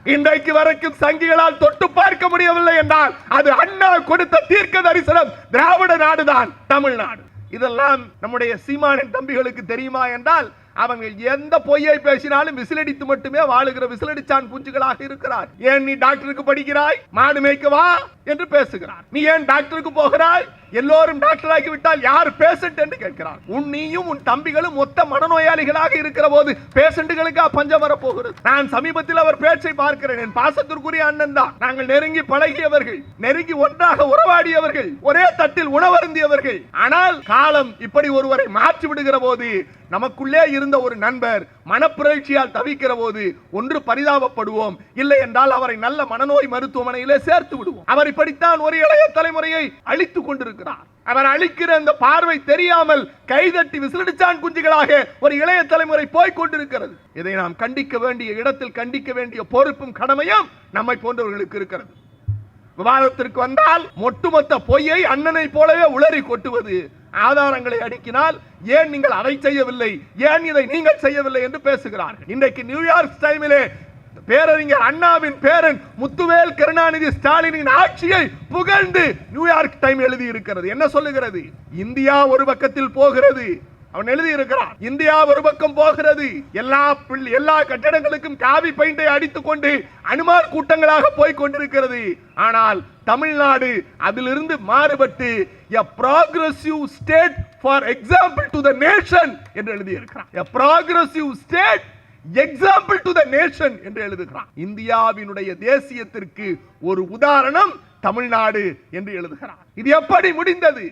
இன்றைக்கு வரைக்கும் சங்கிகளால் தொட்டு பார்க்க முடியவில்லை என்றால் அது அண்ணா கொடுத்த தீர்க்க தரிசனம் திராவிட நாடுதான், தமிழ்நாடு. இதெல்லாம் நம்முடைய சீமானின் தம்பிகளுக்கு தெரியுமா என்றால் அவங்க எந்த பொய்யை பேசினாலும் விசிலடித்து மட்டுமே வாழுகிற விசிலடிச்சான் குஞ்சுகளாக இருக்கிறார். ஏன் நீ டாக்டருக்கு படிக்கிறாய், மாடு மேய்க்கவா என்று பேசுகிறார். நீ ஏன் டாக்டருக்கு போகிறாய், எல்லோரும் டாக்டர் ஆகிவிட்டால் யார் பேஷண்ட் என்று கேட்கிறார். நீயும் உன் தம்பிகளும் மொத்த மனநோயாளிகளாக இருக்கிற போது பேஷண்ட்களுக்கு பஞ்சம் வரப்போகிறது. நான் சமீபத்தில் அவர் பேச்சை பார்க்கிறேன். என் பாசத்திற்குரிய அண்ணன் தான். நாங்கள் நெருங்கி பழகியவர்கள், நெருங்கி ஒன்றாக உறவாடியவர்கள், ஒரே தட்டில் உணவருந்தியவர்கள். ஆனால் காலம் இப்படி ஒருவரை மாற்றி விடுகிற போது, நமக்குள்ளே இருந்த ஒரு நண்பர் மனப்பிரழ்ச்சியால் தவிக்கிற போது ஒன்று பரிதாபப்படுவோம், இல்லை என்றால் அவரை நல்ல மனநோய் மருத்துவமனையிலே சேர்த்து விடுவோம். அவர் இப்படித்தான் ஒரு இளைய தலைமுறையை அழித்துக் கொண்டிருக்கிறார். அவர் அழிக்கிற அந்த பார்வை தெரியாமல் கைதட்டி விசிலடிச்சான் குஞ்சுகளாக ஒரு இளைய தலைமுறை போய் கொண்டிருக்கிறது. இதை நாம் கண்டிக்க வேண்டிய இடத்தில் கண்டிக்க வேண்டிய பொறுப்பும் கடமையும் நம்மை போன்றவர்களுக்கு இருக்கிறது. விவாதத்திற்கு வந்தால் ஒட்டுமொத்த பொய்யை அண்ணனை போலவே உளறி கொட்டுவது, ஆதாரங்களை அடுக்கினால் ஏன் நீங்கள் அதை செய்யவில்லை, ஏன் இதை நீங்கள் செய்யவில்லை என்று பேசுகிறார்கள். இன்றைக்கு நியூயார்க் டைமிலே பேரறிஞர் அண்ணாவின் பேரன் முத்துவேல் கருணாநிதி ஸ்டாலினின் ஆட்சியை புகழ்ந்து நியூயார்க் டைம் எழுதி இருக்கிறது. என்ன சொல்லுகிறது? இந்தியா ஒரு பக்கத்தில் போகிறது. அவன் எழுதி இருக்கிறான், இந்தியா ஒரு பக்கம் போகிறது, எல்லா கட்டடங்களுக்கும் காவி பெயிண்டை அடித்துக் கொண்டு அனுமார் கூட்டங்களாக போய் கொண்டிருக்கிறது. ஆனால் தமிழ்நாடு அதிலிருந்து மாறுபட்டு a progressive state for example to the nation என்று எழுதி இருக்கிறான். a progressive state example to the nation என்று எழுதுகிறான். இந்தியாவினுடைய தேசியத்திற்கு ஒரு உதாரணம் தமிழ்நாடு என்று எழுதுகிறான். இது எப்படி முடிந்தது?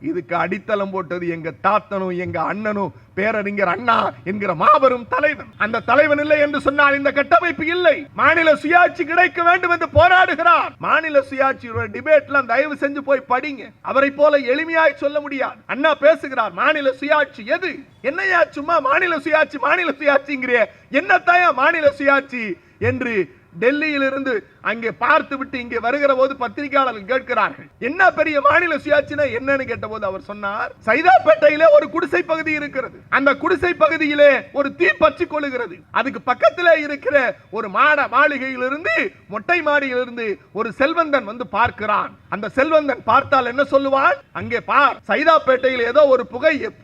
இதுக்கு அடித்தளம் போட்டது எங்க தாத்தனும் எங்க அண்ணனும் பேரறிஞர் அண்ணா என்கிற மாபெரும் தலைவன். அந்த தலைவன் இல்லை என்று சொன்னால் இந்த கட்டமைப்பு இல்லை. மாநில சுயாட்சி கிடைக்க வேண்டும் என்று போராடுகிறார். மாநில சுயாட்சி டிபேட்ல தயவு செஞ்சு போய் படிங்க. அவரை போல எளிமையாய் சொல்ல முடியாது. அண்ணா பேசுகிறார், மாநில சுயாட்சி எது, என்னையா சும்மா மாநில சுயாட்சி மாநில சுயாட்சிங்கிற என்னத்தையா மாநில சுயாட்சி என்று டெல்லியில் இருந்து அங்கே பார்த்து விட்டு இங்கே வருகிற போது பத்திரிகையாளர்கள் கேட்கிறார்கள், என்ன பெரிய மாநில சுயாட்சினா என்னன்னு கேட்டபோது அவர் சொன்னார், சைதாப்பேட்டையிலே ஒரு குடிசை பகுதி இருக்கிறது. அந்த குடிசை பகுதியிலே ஒரு தீ பற்றி கொள்ளுகிறது. அதுக்கு பக்கத்திலே இருக்கிற ஒரு மாளிகையிலிருந்து, மொட்டை மாடியிலிருந்து ஒரு செல்வந்தன் வந்து பார்க்கிறான். அந்த செல்வந்தன் பார்த்தால் என்ன சொல்லுவான்? அங்கே பார், சைதாப்பேட்டையில் ஏதோ ஒரு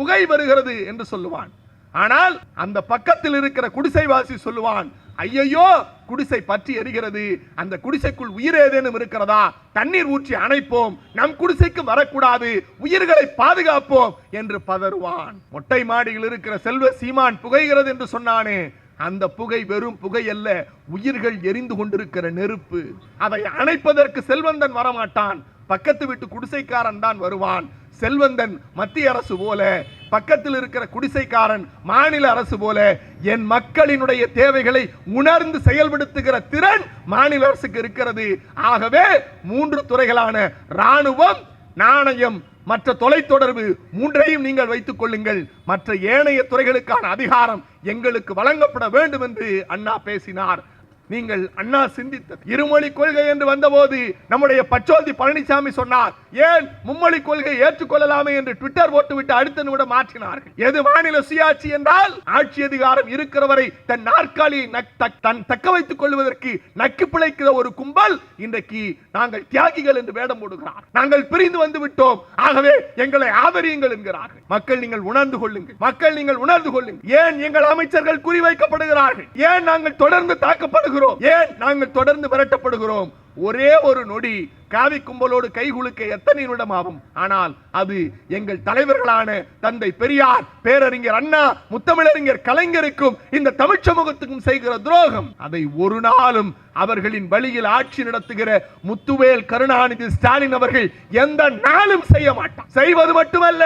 புகை வருகிறது என்று சொல்லுவான். ஆனால் அந்த பக்கத்தில் இருக்கிற குடிசைவாசி சொல்லுவான், ஐயோ குடிசை பற்றி எரிகிறது, அந்த குடிசைக்குள் உயிர் ஏதேனும் இருக்கிறதா, தண்ணீர் ஊற்றி அணைப்போம், நம் குடிசைக்கு வரக்கூடாது, உயிர்களை பாதுகாப்போம் என்று பதறுவான். மொட்டை மாடியில் இருக்கிற செல்வ சீமான் புகைகிறது என்று சொன்னானே, அந்த புகை வெறும் புகை அல்ல, உயிர்கள் எரிந்து கொண்டிருக்கிற நெருப்பு. அதை அணைப்பதற்கு செல்வந்தன் வரமாட்டான், பக்கத்து வீட்டு குடிசைக்காரன் தான் வருவான். செல்வந்தன் மத்திய அரசு போல, பக்கத்தில் இருக்கிற குடிசைக்காரன் மாநில அரசு போல, என் மக்களினுடைய தேவைகளை உணர்ந்து செயல்படுத்துகிற திறன் மாநில அரசுக்கு இருக்கிறது. ஆகவே 3 துறைகளான ராணுவம், நாணயம், மற்ற தொலைத்தொடர்பு 3ஐயும் நீங்கள் வைத்துக் கொள்ளுங்கள், மற்ற ஏனைய துறைகளுக்கான அதிகாரம் எங்களுக்கு வழங்கப்பட வேண்டும் என்று அண்ணா பேசினார். நீங்கள் அண்ணா சிந்தித்த இருமொழி கொள்கை என்று வந்தபோது நம்முடைய பச்சோந்தி பழனிசாமி சொன்னார், ஏன் மும்மொழி கொள்கை ஏற்றுக்கொள்ளலாமே என்று ட்விட்டர் போட்டுவிட்டு அடுத்த நிமிடம் மாற்றினார்கள். எது மாநில சுயாட்சி என்றால், ஆட்சி அதிகாரம் இருக்கிறவரை தன் நாற்காலியை தக்க வைத்துக் கொள்வதற்கு நக்கி பிழைக்கிற ஒரு கும்பல் இன்றைக்கு நாங்கள் தியாகிகள் என்று வேடம் போடுகிறார். நாங்கள் பிரிந்து வந்து விட்டோம், ஆகவே எங்களை ஆதரியுங்கள் என்கிறார்கள். மக்கள் நீங்கள் உணர்ந்து கொள்ளுங்கள், மக்கள் நீங்கள் உணர்ந்து கொள்ளுங்கள். ஏன் எங்கள் அமைச்சர்கள் குறிவைக்கப்படுகிறார்கள்? ஏன் நாங்கள் தொடர்ந்து தாக்கப்படுகிறோம்? ஏன் நாங்கள் தொடர்ந்து விரட்டப்படுகிறோம்? ஒரே ஒரு நொடி காவி கும்பலோடு கைகுலுக்க எத்தனை நிமிடம் ஆகும். ஆனால் அது எங்கள் தலைவர்களான தந்தை பெரியார், பேரறிஞர் அண்ணா, முத்தமிழறிஞர் கலைஞருக்கும் இந்த தமிழ் சமூகத்துக்கும் செய்கிற துரோகம். அதை ஒரு நாளும் அவர்களின் வழியில் ஆட்சி நடத்துகிற முத்துவேல் கருணாநிதி ஸ்டாலின் அவர்கள் எந்த நாளும் செய்ய மாட்டார். செய்வது மட்டுமல்ல,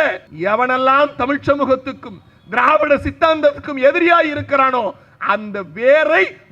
எவனெல்லாம் தமிழ் சமூகத்துக்கும் திராவிட சித்தாந்தத்துக்கும் எதிரியாய் இருக்கிறானோ அந்த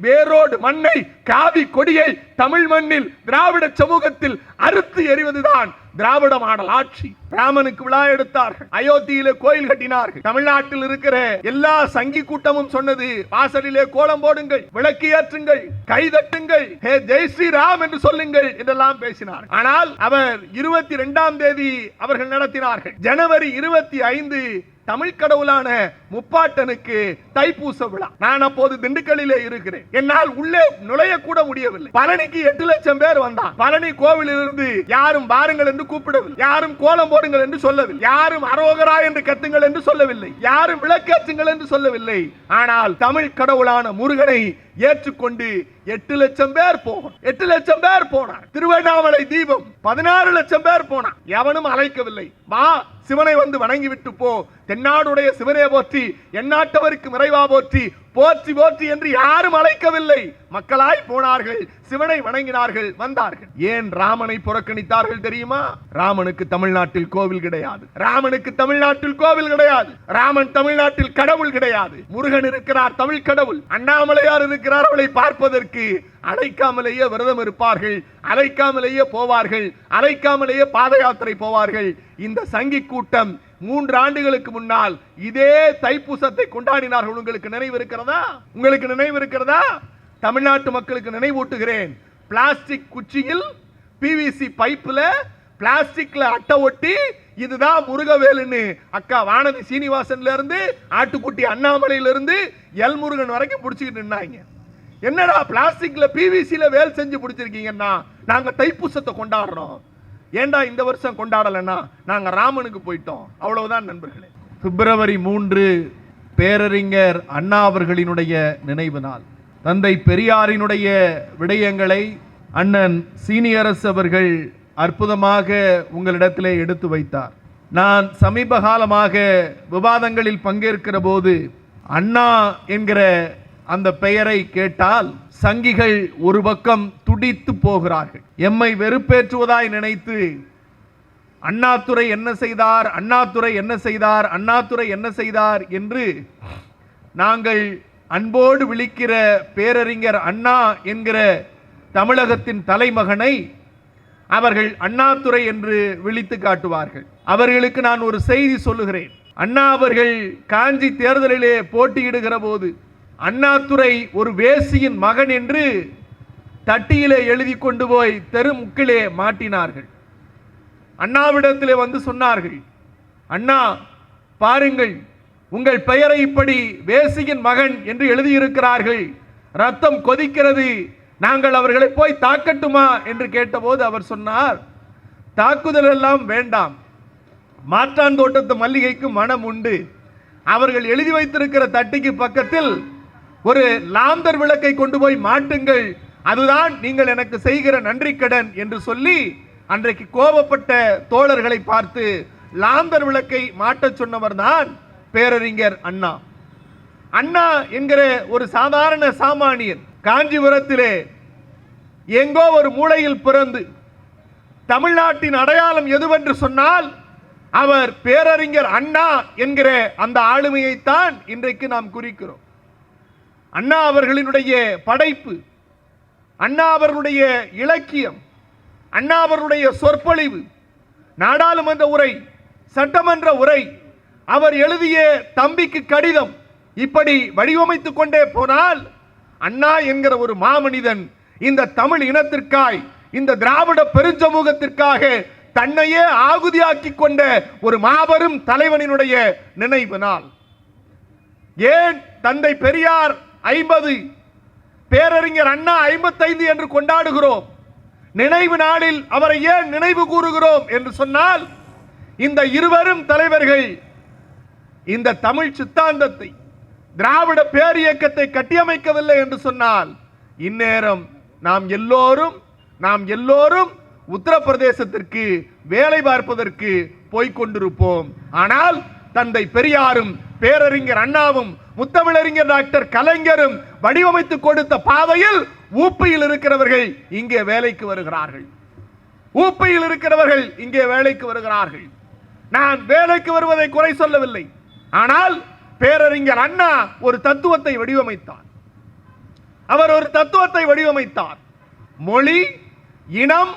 வேரோடு மண்ணை, காவி கொடியை தமிழ் மண்ணில் திராவிட சமூகத்தில் அறுத்து எறிவதுதான் திராவிட மாடல் ஆட்சி. ராமனுக்கு விழா எடுத்தார்கள், அயோத்தியிலே கோயில் கட்டினார்கள். தமிழ்நாட்டில் இருக்கிற எல்லா சங்கி கூட்டமும் சொன்னது, வாசலிலே கோலம் போடுங்கள், விளக்கு ஏற்றுங்கள், கைதட்டுங்கள், ஹே ஜெய் ஸ்ரீராம் என்று சொல்லுங்கள் என்றெல்லாம் பேசினார். ஆனால் அவர் 22ஆம் தேதி அவர்கள் நடத்தினார்கள். ஜனவரி 25 தமிழ் கடவுளான முப்பாட்டனுக்கு தைப்பூச விழா. நான் அப்போது திண்டுக்கல்லிலே இருக்கிறேன். என்னால் உள்ளே நுழைய கூட முடியவில்லை. பழனிக்கு 8 லட்சம் பேர் வந்தான். பழனி கோவிலில் இருந்து யாரும் வாருங்கள் என்று கூப்பிடவில்லை, யாரும் கோலம் போடுங்கள் என்று சொல்லவில்லை, யாரும் அரோகரா என்று கத்துங்கள் என்று சொல்லவில்லை, யாரும் விளக்கேற்றுங்கள் என்று சொல்லவில்லை. ஆனால் தமிழ் கடவுளான முருகனை ஏற்றுக்கொண்டு 8 லட்சம் பேர் போகும். 8 லட்சம் பேர் போனார். திருவண்ணாமலை தீபம் 16 லட்சம் பேர் போனார். எவனும் அழைக்கவில்லை. வா சிவனை வந்து வணங்கி விட்டு போ, தென்னாடுடைய சிவனே போற்றி, எந்நாட்டவருக்கு நிறைவா போற்றி, போற்றி போற்றி என்று யாரும் அழைக்கவில்லை. மக்களாய் போனார்கள், சிவனை வணங்கினார்கள், வந்தார்கள். ஏன் ராமனை புறக்கணித்தார்கள் தெரியுமா? ராமனுக்கு தமிழ்நாட்டில் கோவில் கிடையாது. ராமனுக்கு தமிழ்நாட்டில் கோவில் கிடையாது. ராமன் தமிழ்நாட்டில் கடவுள் கிடையாது. முருகன் இருக்கிறார், தமிழ் கடவுள். அண்ணாமலையார் இருக்கிறார், அவளை பார்ப்பதற்கு அழைக்காமலேயே விரதம் இருப்பார்கள், அழைக்காமலேயே போவார்கள், அழைக்காமலேயே பாத யாத்திரை போவார்கள். இந்த சங்கி கூட்டம் 3 ஆண்டுகளுக்கு முன்னால் இதே தைப்பூசத்தை கொண்டாடினார்கள். உங்களுக்கு நினைவு இருக்கிறதா? உங்களுக்கு நினைவு இருக்கிறதா? தமிழ்நாட்டு மக்களுக்கு நினைவூட்டுகிறேன். பிளாஸ்டிக் குச்சியில் பிவிசி பைப்ல பிளாஸ்டிக்ல அட்டை ஒட்டி இதுதான் முருகவேலுன்னு அக்கா வானதி சீனிவாசன்ல இருந்து ஆட்டுக்குட்டி அண்ணாமலையில இருந்து எல் முருகன் வரைக்கும் பிடிச்சிக்கிட்டு நின்னாங்க. என்னடா பிளாஸ்டிக்ல பிவிசில வேல் செஞ்சு பிடிச்சிருக்கீங்கன்னா நாங்க தைப்பூசத்தை கொண்டாடுறோம். ஏண்டா இந்த வருஷம் கொண்டாடலன்னா நாங்க ராமனுக்கு போயிட்டோம். அவ்வளவுதான் நண்பர்களே. பிப்ரவரி 3 பேரறிஞர் அண்ணா அவர்களினுடைய நினைவு நாள். தந்தை பெரியாரினுடைய விடயங்களை அண்ணன் சீனியரசு அவர்கள் அற்புதமாக உங்களிடத்திலே எடுத்து வைத்தார். நான் சமீப காலமாக விவாதங்களில் பங்கேற்கிற போது அண்ணா என்கிற அந்த பெயரை கேட்டால் சங்கிகள் ஒரு பக்கம் துடித்து போகிறார்கள். எம்மை வெறுப்பேற்றுவதாய் நினைத்து அண்ணாதுரை என்ன செய்தார், அண்ணாதுரை என்ன செய்தார், அண்ணாதுரை என்ன செய்தார் என்று நாங்கள் அன்போடு விழிக்கிற பேரறிஞர் அண்ணா என்கிற தமிழகத்தின் தலைமகனை அவர்கள் அண்ணாதுரை என்று விழித்து காட்டுவார்கள். அவர்களுக்கு நான் ஒரு செய்தி சொல்லுகிறேன். அண்ணா அவர்கள் காஞ்சி தேர்தலிலே போட்டியிடுகிற போது அண்ணாதுரை ஒரு வேசியின் மகன் என்று தட்டியிலே எழுதி கொண்டு போய் தெருமுக்கிலே மாட்டினார்கள். அண்ணாவிடத்திலே வந்து சொன்னார்கள், அண்ணா பாருங்கள், உங்கள் பெயரை இப்படி வேசியின் மகன் என்று எழுதியிருக்கிறார்கள், ரத்தம் கொதிக்கிறது, நாங்கள் அவர்களை போய் தாக்கட்டுமா என்று கேட்டபோது அவர் சொன்னார், தாக்குதல் எல்லாம் வேண்டாம், மாற்றான் தோட்டத்து மல்லிகைக்கு மனம் உண்டு. அவர்கள் எழுதி வைத்திருக்கிற தட்டிக்கு பக்கத்தில் ஒரு லாந்தர் விளக்கை கொண்டு போய் மாட்டுங்கள், அதுதான் நீங்கள் எனக்கு செய்கிற நன்றி கடன் என்று சொல்லி அன்றைக்கு கோபப்பட்ட தோழர்களை பார்த்து லாந்தர் விளக்கை மாட்ட சொன்னவர் தான் பேரறிஞர் அண்ணா. அண்ணா என்கிற ஒரு சாதாரண சாமானியன் காஞ்சிபுரத்திலே எங்கோ ஒரு மூலையில் பிறந்து தமிழ்நாட்டின் அடையாளம் எதுவென்று சொன்னால் அவர் பேரறிஞர் அண்ணா என்கிற அந்த ஆளுமையைத்தான் இன்றைக்கு நாம் குறிக்கிறோம். அண்ணா அவர்களினுடைய படைப்பு, அண்ணா அவர்களுடைய இலக்கியம், அண்ணா அவர்களுடைய சொற்பொழிவு, நாடாளுமன்ற உரை, சட்டமன்ற உரை, அவர் எழுதிய தம்பிக்கு கடிதம், இப்படி வடிவமைத்துக் கொண்டே போனால் அண்ணா என்கிற ஒரு மாமனிதன் இந்த தமிழ் இனத்திற்காய், இந்த திராவிட பெருஞ்சமூகத்திற்காக தன்னையே ஆகுதியாக்கி கொண்ட ஒரு மாபெரும் தலைவனினுடைய நினைவு நாள். ஏன் தந்தை பெரியார் 50, பேரறிஞர் அண்ணா 55 என்று கொண்டாடுகிறோம்? நினைவு நாளில் அவரை ஏன் நினைவு கூறுகிறோம் என்று சொன்னால், இந்த இருவரும் தலைவர்கள் இந்த தமிழ் சித்தாந்தத்தை, திராவிட பேரியக்கத்தை கட்டியமைக்கவில்லை என்று சொன்னால் இந்நேரம் நாம் எல்லோரும் உத்தரப்பிரதேசத்திற்கு வேலை பார்ப்பதற்கு போய்கொண்டிருப்போம். ஆனால் தந்தை பெரியாரும் பேரறிஞர் அண்ணாவும் முத்தமிழறிஞர் டாக்டர் கலைஞரும் வடிவமைத்து கொடுத்த பாதையில் ஊப்பியில் இருக்கிறவர்கள் இங்கே வேலைக்கு வருகிறார்கள். ஊப்பியில் இருக்கிறவர்கள் இங்கே வேலைக்கு வருகிறார்கள். நான் வேலைக்கு வருவதை குறை சொல்லவில்லை. ஆனால் பேரறிஞர் அண்ணா ஒரு தத்துவத்தை வடிவமைத்தார். அவர் ஒரு தத்துவத்தை வடிவமைத்தார். மொழி, இனம்,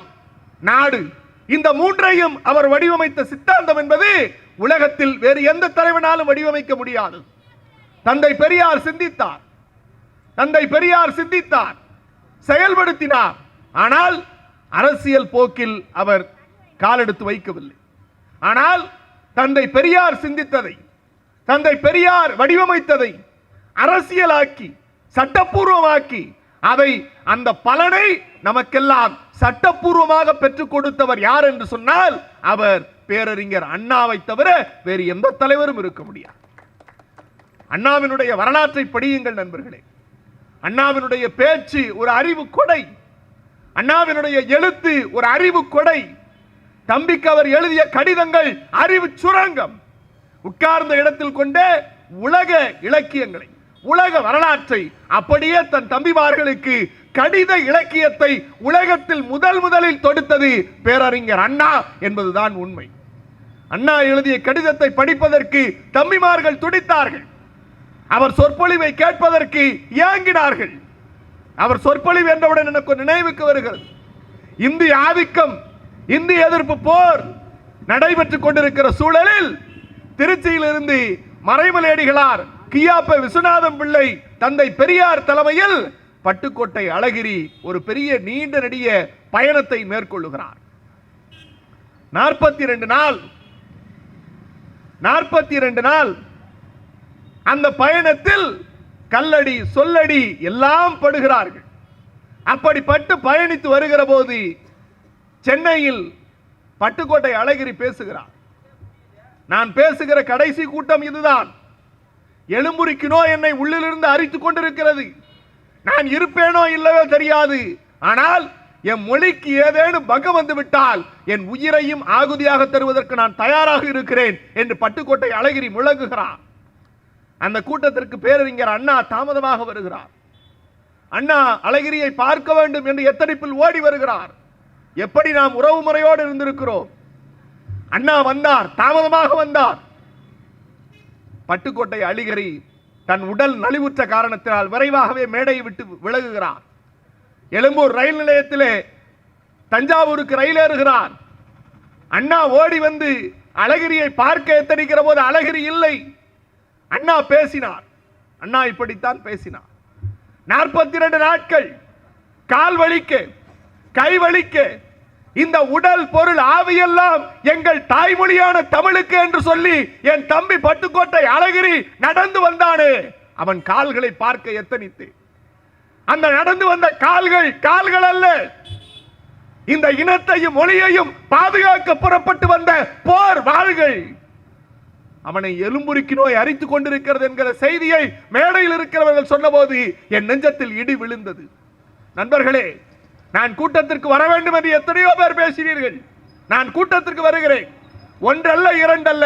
நாடு, இந்த மூன்றையும் அவர் வடிவமைத்த சித்தாந்தம் என்பது உலகத்தில் வேறு எந்த தலைவனாலும் வடிவமைக்க முடியாது. தந்தை பெரியார் சிந்தித்தார், தந்தை பெரியார் சிந்தித்தார், செயல்படுத்தினார். ஆனால் அரசியல் போக்கில் அவர் காலெடுத்து வைக்கவில்லை. ஆனால் தந்தை பெரியார் சிந்தித்ததை, தந்தை பெரியார் வடிவமைத்ததை அரசியலாக்கி சட்டப்பூர்வமாக்கி அதை அந்த பலனை நமக்கெல்லாம் சட்டப்பூர்வமாக பெற்றுக் கொடுத்தவர் யார் என்று சொன்னால் அவர் பேரறிஞர் அண்ணாவை தவிர வேறு எந்த தலைவரும் இருக்க முடியாது. அண்ணாவினுடைய வரலாற்றை படியுங்கள் நண்பர்களே. அண்ணாவினுடைய பேச்சு ஒரு அறிவு கொடை, அண்ணாவினுடைய எழுத்து ஒரு அறிவு கொடை, தம்பிக்கு அவர் எழுதிய கடிதங்கள் அறிவு சுரங்கம். உட்கார்ந்த இடத்தில் கொண்டே உலக இலக்கியங்களை உலக வரலாற்றை அப்படியே தன் தம்பிமார்களுக்கு கடித இலக்கியத்தை உலகத்தில் முதலில் தொடுத்தது பேரறிஞர் அண்ணா என்பதுதான் உண்மை. அண்ணா எழுதிய கடிதத்தை படிப்பதற்கு தம்பிமார்கள் துடித்தார்கள். அவர் சொற்பொழிவை கேட்பதற்கு ஏங்கினார்கள். அவர் சொற்பொழிவு என்றவுடன் எனக்கு நினைவுக்கு வருகிறது, இந்திய ஆதிக்கம், இந்திய எதிர்ப்பு போர் நடைபெற்றுக் கொண்டிருக்கிற சூழலில் திருச்சியிலிருந்து மறைமலையடிகளார் கியாப்ப விஸ்வநாதம் பிள்ளை தந்தை பெரியார் தலைமையில் பட்டுக்கோட்டை அழகிரி ஒரு பெரிய நீண்ட நெடிய பயணத்தை மேற்கொள்ளுகிறார். 42 நாள் அந்த பயணத்தில் கல்லடி சொல்லடி எல்லாம் படுகிறார்கள். அப்படிப்பட்டு பயணித்து வருகிற போது சென்னையில் பட்டுக்கோட்டை அழகிரி பேசுகிறார். நான் பேசுகிற கடைசி கூட்டம் இதுதான். எலும்புரிக்கினோ என்னை உள்ளிலிருந்து அரித்துக் கொண்டிருக்கிறது. நான் இருப்பேனோ இல்லவோ தெரியாது. ஆனால் என் மொழிக்கு ஏதேனும் பங்கம் வந்து விட்டால் என் உயிரையும் ஆகுதியாக தருவதற்கு நான் தயாராக இருக்கிறேன் என்று பட்டுக்கோட்டை அழகிரி முழங்குகிறார். அந்த கூட்டத்திற்கு பேரறிஞர் அண்ணா தாமதமாக வருகிறார். அண்ணா அழகிரியை பார்க்க வேண்டும் என்று எத்தனைப்பில் ஓடி வருகிறார். எப்படி நாம் உறவு முறையோடு இருந்திருக்கிறோம். அண்ணா வந்தார், தாமதமாக வந்தார். பட்டுக்கோட்டை அழகிரி தன் உடல் நலிவுற்ற காரணத்தினால் விரைவாகவே மேடையை விட்டு விலகுகிறார். எழும்பூர் ரயில் நிலையத்திலே தஞ்சாவூருக்கு ரயில் ஏறுகிறார். அண்ணா ஓடி வந்து அழகிரியை பார்க்க எத்தனிக்கிற போது அழகிரி இல்லை. அண்ணா பேசினார். அண்ணா இப்படித்தான் பேசினார். 42 நாட்கள் கால் வலிக்க, கை வலிக்க, இந்த உடல் பொருள் ஆவியெல்லாம் எங்கள் தாய்மொழியான தமிழுக்கு என்று சொல்லி என் தம்பி பட்டுக்கோட்டை அழகிரி நடந்து வந்தானே, அவன் கால்களை பார்க்க எத்தனித்து, அந்த நடந்து வந்த கால்கள் அல்ல, இந்த இனத்தையும் மொழியையும் பாதுகாக்க புறப்பட்டு வந்த போர் வாள்கள் அவனை எலும்புருக்கி நோய் அரித்துக் கொண்டிருக்கிறது என்கிற செய்தியை மேடையில் இருக்கிறவர்கள் சொன்னபோது என் நெஞ்சத்தில் இடி விழுந்தது. நண்பர்களே, நான் கூட்டத்திற்கு வர வேண்டும் என்று எத்தனையோ பேர் பேசினீர்கள். நான் கூட்டத்திற்கு வருகிறேன். ஒன்றல்ல, இரண்டல்ல,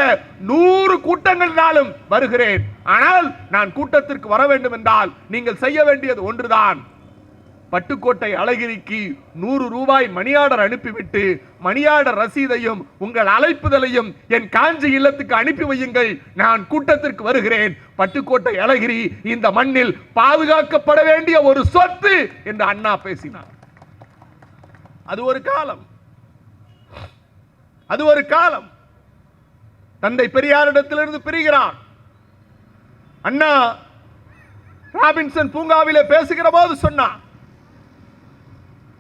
100 கூட்டங்கள்னாலும் வருகிறேன். ஆனால் நான் கூட்டத்திற்கு வர வேண்டும் என்றால் நீங்கள் செய்ய வேண்டியது ஒன்றுதான். பட்டுக்கோட்டை அழகிரிக்கு 100 ரூபாய் மணியாடர் அனுப்பிவிட்டு மணியாடர் ரசீதையும் உங்கள் அழைப்புதலையும் என் காஞ்சி இல்லத்துக்கு அனுப்பி வையுங்கள். நான் கூட்டத்திற்கு வருகிறேன். பட்டுக்கோட்டை அழகிரி இந்த மண்ணில் பாதுகாக்கப்பட வேண்டிய ஒரு சொத்து என்று அண்ணா பேசினார். அது ஒரு காலம், அது ஒரு காலம். தந்தை பெரியாரிடத்திலிருந்து பிரிகிறார். அண்ணா ராபின்சன் பூங்காவிலே பேசுகிற போது சொன்னார்,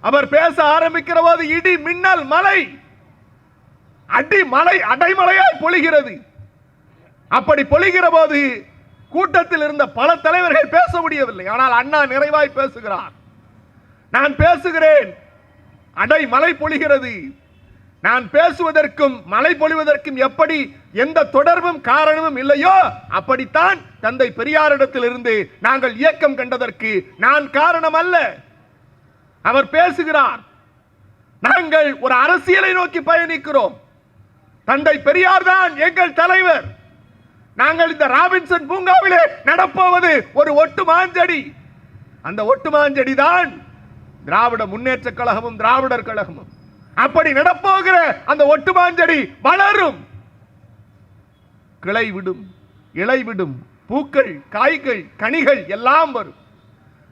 அவர் பேச ஆரம்பிக்கிற போது இடி மின்னல் மலை அடைமழையாய் பொழிகிறது. அப்படி பொழிகிற போது கூட்டத்தில் இருந்த பல தலைவர்கள் பேச முடியவில்லை. ஆனால் அண்ணா நிறைவாய் பேசுகிறார். நான் பேசுகிறேன், அடைமழை பொழிகிறது. நான் பேசுவதற்கும் மழை பொழிவதற்கும் எப்படி எந்த தொடர்பும் காரணமும் இல்லையோ அப்படித்தான் தந்தை பெரியாரிடத்தில் இருந்து நாங்கள் இயக்கம் கண்டதற்கு நான் காரணம் அல்ல. அவர் பேசுகிறார், நாங்கள் ஒரு அரசியலை நோக்கி பயணிக்கிறோம். தந்தை பெரியார் தான் எங்கள் தலைவர். நாங்கள் இந்த ராபின்சன் பூங்காவிலே நடப்போவது ஒரு ஒட்டு மாஞ்செடி. அந்த ஒட்டு மாஞ்செடி தான் திராவிட முன்னேற்ற கழகமும் திராவிடர் கழகமும். அப்படி நடப்போகிற அந்த ஒட்டு மாஞ்செடி வளரும், கிளை விடும், இலை விடும், பூக்கள், காய்கள், கனிகள் எல்லாம் வரும்.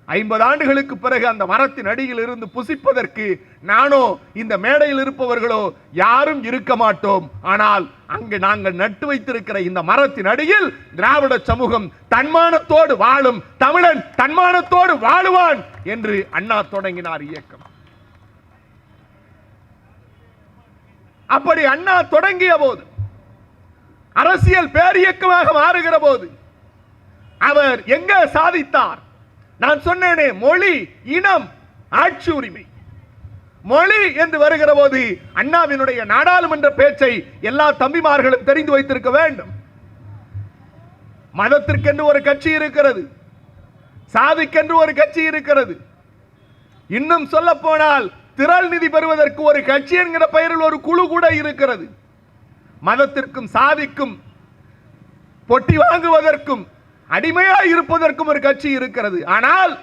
50 ஆண்டுகளுக்கு பிறகு அந்த மரத்தின் அடியில் இருந்து புசிப்பதற்கு நானோ இந்த மேடையில் இருப்பவர்களோ யாரும் இருக்க மாட்டோம். ஆனால் அங்கு நாங்கள் நட்டு வைத்திருக்கிற இந்த மரத்தின் அடியில் திராவிட சமூகம் தன்மானத்தோடு வாழும், தமிழன் தன்மானத்தோடு வாழுவான் என்று அண்ணா தொடங்கினார் இயக்கம். அப்படி அண்ணா தொடங்கிய போது அரசியல் பேரியக்கமாக மாறுகிற போது அவர் எங்க சாதித்தார்? நான் சொன்னேனே, மொழி, இனம், ஆட்சி உரிமை. மொழி என்று வருகிற போது அண்ணாவினுடைய நாடாளுமன்ற பேச்சை எல்லா தம்பிமார்களும் தெரிந்து வைத்திருக்க வேண்டும். மதத்திற்கென்று ஒரு கட்சி இருக்கிறது, சாதிக்கென்று ஒரு கட்சி இருக்கிறது. இன்னும் சொல்ல போனால் திரள் நிதி பெறுவதற்கு ஒரு கட்சி என்கிற பெயரில் ஒரு குழு கூட இருக்கிறது. மதத்திற்கும் சாதிக்கும் பொட்டி வாங்குவதற்கும் அடிமையாய் இருப்பதற்கும் ஒரு கட்சி இருக்கிறது. ஆனால்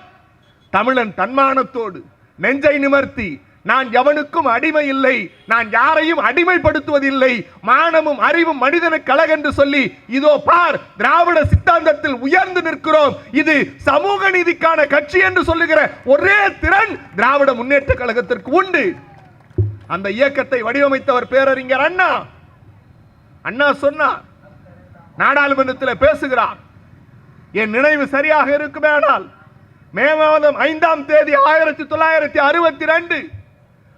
தமிழன் தன்மானத்தோடு நெஞ்சை நிமர்த்தி, நான் எவனுக்கும் அடிமை இல்லை, நான் யாரையும் அடிமைப்படுத்துவதில்லை, மானமும் அறிவும் மனிதனுக்கு அழகென்று சொல்லி, இதோ பார், திராவிட சித்தாந்தத்தில் உயர்ந்து நிற்கிறோம், இது சமூக நீதிக்கான கட்சி என்று சொல்லுகிற ஒரே திறன் திராவிட முன்னேற்ற கழகத்திற்கு உண்டு. அந்த இயக்கத்தை வடிவமைத்தவர் பேரறிஞர் அண்ணா. அண்ணா சொன்னார், நாடாளுமன்றத்தில் பேசுகிறார். என் நினைவு சரியாக இருக்குமேனால் மே மாதம் 5ஆம் தேதி 1962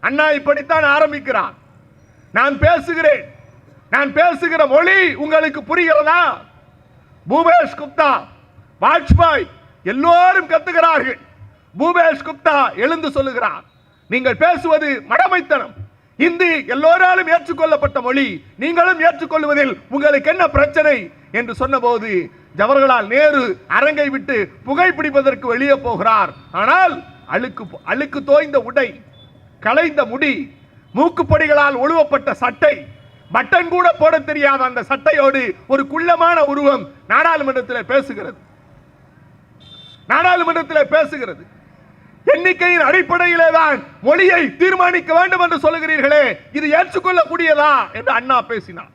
அண்ணா இப்படித்தான் ஆரம்பிக்கிறார். நான் பேசுகிறேன், நான் பேசுகிற மொழி உங்களுக்கு புரிகிறதா? பூபேஷ் குப்தா, வாஜ்பாய் எல்லோரும் கத்துகிறார்கள். பூபேஷ் குப்தா எழுந்து சொல்லுகிறார், நீங்கள் பேசுவது மடமைத்தனம். இந்தி எல்லோராலும் ஏற்றுக்கொள்ளப்பட்ட மொழி, நீங்களும் ஏற்றுக்கொள்வதில் உங்களுக்கு என்ன பிரச்சனை என்று சொன்னபோது ஜவஹர்லால் நேரு அரங்கை விட்டு புகைப்பிடிப்பதற்கு வெளியே போகிறார். ஆனால் அழுக்கு தோய்ந்த உடை, களைந்த முடி, மூக்குப்படிகளால் ஒழுவப்பட்ட சட்டை, பட்டன் கூட போட தெரியாத அந்த சட்டையோடு ஒரு குள்ளமான உருவம் நாடாளுமன்றத்தில் பேசுகிறது. நாடாளுமன்றத்தில் பேசுகிறது. எண்ணிக்கையின் அடிப்படையிலே தான் மொழியை தீர்மானிக்க வேண்டும் என்று சொல்லுகிறீர்களே, இது ஏற்றுக்கொள்ளக்கூடியதா என்று அண்ணா பேசினார்.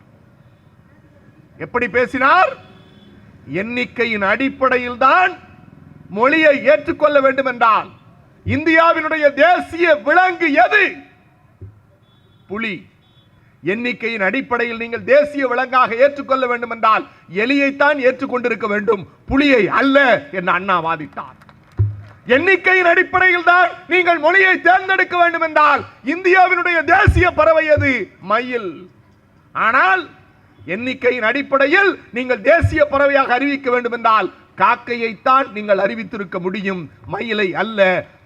எப்படி பேசினார்? எண்ணிக்கையின் அடிப்படையில் தான் மொழியை ஏற்றுக்கொள்ள வேண்டும் என்றால் இந்தியாவினுடைய தேசிய விலங்கு எது? புலி. எண்ணிக்கையின் அடிப்படையில் நீங்கள் தேசிய விலங்காக ஏற்றுக்கொள்ள வேண்டும் என்றால் எலியைத்தான் ஏற்றுக்கொண்டிருக்க வேண்டும், புலியை அல்ல என்று அண்ணா வாதிட்டார். எண்ணிக்கையின் அடிப்படையில் தான் நீங்கள் மொழியை தேர்ந்தெடுக்க வேண்டும் என்றால் இந்தியாவினுடைய தேசிய பறவை எது? மயில். ஆனால் எண்ணிக்கையின் அடிப்படையில் நீங்கள் தேசிய பறவையாக அறிவிக்க வேண்டும் என்றால் காக்கையைத்தான் நீங்கள் அறிவித்திருக்க முடியும், மயிலை அல்ல.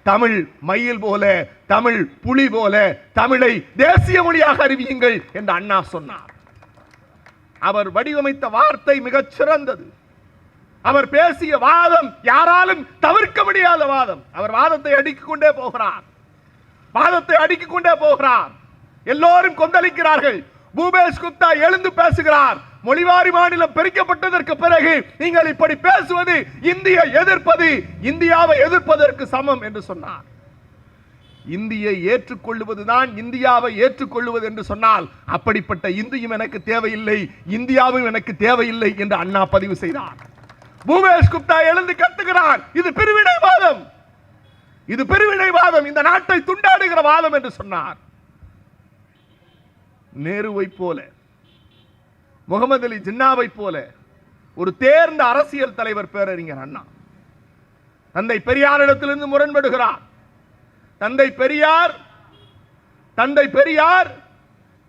தமிழ் மயில் போல, தமிழ் புலி போல, தமிழை தேசிய மொழியாக அறிவியுங்கள் என்று அண்ணா சொன்னார். அவர் வடிவமைத்த வார்த்தை மிகச் சிறந்தது. அவர் பேசிய வாதம் யாராலும் தவிர்க்க முடியாத வாதம். அவர் வாதத்தை அடுக்கிக் கொண்டே போகிறார், வாதத்தை அடுக்கிக் கொண்டே போகிறார். எல்லோரும் கொந்தளிக்கிறார்கள். பூபேஷ் குப்தா எழுந்து பேசுகிறார், மொழிவாரி மாநிலம் பிரிக்கப்பட்டதற்கு பிறகு நீங்கள் இப்படி பேசுவது இந்தியை எதிர்ப்பது, இந்தியாவை எதிர்ப்பதற்கு சமம் என்று சொன்னார். இந்தியை ஏற்றுக்கொள்வதுதான் இந்தியாவை ஏற்றுக்கொள்வது என்று சொன்னால் அப்படிப்பட்ட இந்தியும் எனக்கு தேவையில்லை, இந்தியாவும் எனக்கு தேவையில்லை என்று அண்ணா பதிவு செய்தார். பூபேஷ் குப்தா எழுந்து கத்துகிறார், இது பிரிவினைவாதம், இது பிரிவினைவாதம், இந்த நாட்டை துண்டாடுகிற வாதம் என்று சொன்னார். நேருவை போல, முகமது அலி ஜின்னாவை போல ஒரு தேர்ந்த அரசியல் தலைவர் பேரறிஞர் அண்ணா தந்தை பெரியாரிடத்திலிருந்து முரண்படுகிறார். தந்தை பெரியார்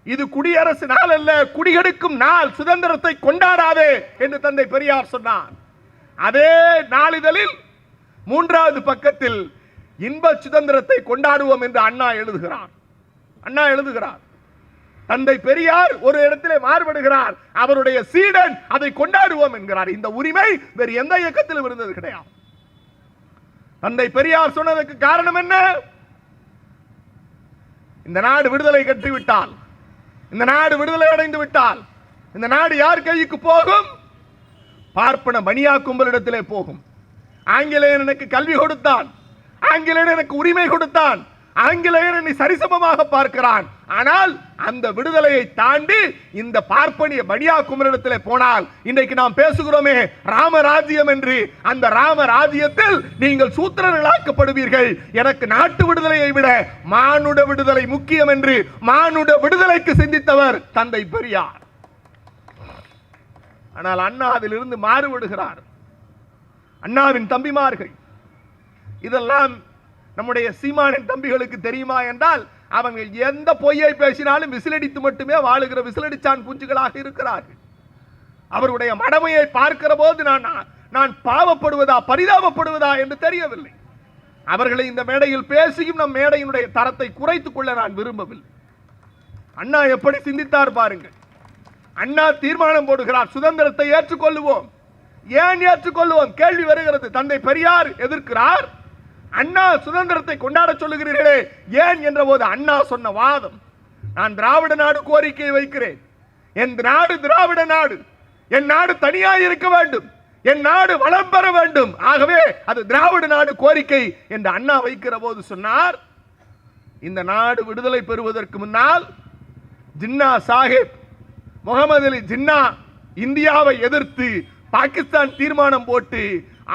இது குடியரசு நாள் அல்ல, குடிகெடுக்கும் நாள், சுதந்திரத்தை கொண்டாடாதே என்று தந்தை பெரியார் சொன்னார். அதே நாளிதழில் 3வது பக்கத்தில் இன்ப சுதந்திரத்தை கொண்டாடுவோம் என்று அண்ணா எழுதுகிறார். தந்தை பெரியார் ஒரு இடத்திலே மாறுபடுகிறார், அவருடைய சீடன் அதை கொண்டாடுவோம் என்கிறார். இந்த உரிமை வேறு எந்த இயக்கத்திலும் இருந்தது கிடையாது. தந்தை பெரியார் சொன்னதற்கு காரணம் என்ன? இந்த நாடு விடுதலை கட்டிவிட்டால், இந்த நாடு விடுதலை அடைந்து விட்டால் இந்த நாடு யார் கைக்கு போகும்? பார்ப்பன மணியா கும்பலிடத்திலே போகும். ஆங்கிலேயன் எனக்கு கல்வி கொடுத்தான், ஆங்கிலேயன் எனக்கு உரிமை கொடுத்தான், ஆங்கிலேயன் என்னை சரிசமமாக பார்க்கிறான். ஆனால் அந்த விடுதலையை தாண்டி இந்த பார்ப்பனிய மணியா குமரிடத்தில் போனால் இன்றைக்கு நாம் பேசுகிறோமே ராமராஜ்யம் என்று, அந்த ராமராஜ்யத்தில் நீங்கள் சூத்திரர்களாக்கப்படுவீர்கள். எனக்கு நாட்டு விடுதலையை விட மானுட விடுதலை முக்கியம் என்று மானுட விடுதலைக்கு சிந்தித்தவர் தந்தை பெரியார். ஆனால் அண்ணா அதிலிருந்து மாறுபடுகிறார். அண்ணாவின் தம்பிமார்கள், இதெல்லாம் நம்முடைய சீமானின் தம்பிகளுக்கு தெரியுமா என்றால் அவங்க எந்த பொய்யை பேசினாலும் விசிலடித்து மட்டுமே வாழுகிற விசிலடிச்சான் குஞ்சுகளாக இருக்கிறார்கள். அவருடைய மடமையை பார்க்கிற போது நான் பாவப்படுவதா பரிதாபப்படுவதா என்று தெரியவில்லை. அவர்களை இந்த மேடையில் பேசியும் நம் மேடையினுடைய தரத்தை குறைத்துக் கொள்ள நான் விரும்பவில்லை. அண்ணா எப்படி சிந்தித்தார் பாருங்கள். அண்ணா தீர்மானம் போடுகிறார், சுதந்திரத்தை ஏற்றுக்கொள்ளுவோம். ஏன் ஏற்றுக்கொள்ளுவோம் கேள்வி வருகிறது. தந்தை பெரியார் எதிர்க்கிறார், அண்ணா சுதந்திரத்தை கொண்டாட சொல்லுகிறீர்களே ஏன் என்ற போது அண்ணா சொன்ன வாதம், நான் திராவிட நாடு கோரிக்கையை வைக்கிறேன். என் நாடு திராவிட நாடு, என் நாடு தனியாக இருக்க வேண்டும், என் நாடு வளம் பெற வேண்டும், ஆகவே அது திராவிட நாடு கோரிக்கை என்று அண்ணா வைக்கிற போது சொன்னார், இந்த நாடு விடுதலை பெறுவதற்கு முன்னால் ஜின்னா சாஹிப் முகமது அலி ஜின்னா இந்தியாவை எதிர்த்து பாகிஸ்தான் தீர்மானம் போட்டு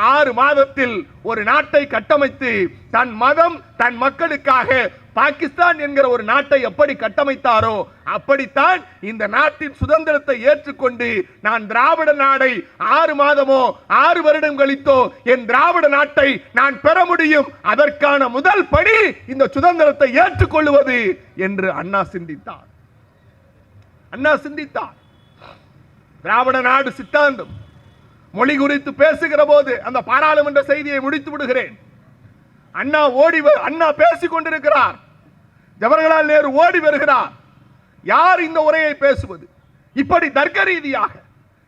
6 மாதத்தில் ஒரு நாட்டை கட்டமைத்து தன் மதம் தன் மக்களுக்காக பாகிஸ்தான் என்கிற ஒரு நாட்டை எப்படி கட்டமைத்தாரோ அப்படித்தான் இந்த நாட்டின் சுதந்திரத்தை ஏற்றுக்கொண்டு நான் திராவிட நாடை 6 மாதமோ 6 வருடம் கழித்தோ என் திராவிட நாட்டை நான் பெற முடியும். அதற்கான முதல் படி இந்த சுதந்திரத்தை ஏற்றுக்கொள்வது என்று அண்ணா சிந்தித்தார். திராவிட நாடு சித்தாந்தம் மொழி குறித்து பேசுகிற போது அந்த பாராளுமன்ற செய்தியை முடித்து விடுகிறேன். அண்ணா பேசிக் கொண்டிருக்கிறார், ஜவஹர்லால் நேரு ஓடி வருகிறார். யார் இந்த உரையை பேசுவது? இப்படி தர்க்க ரீதியாக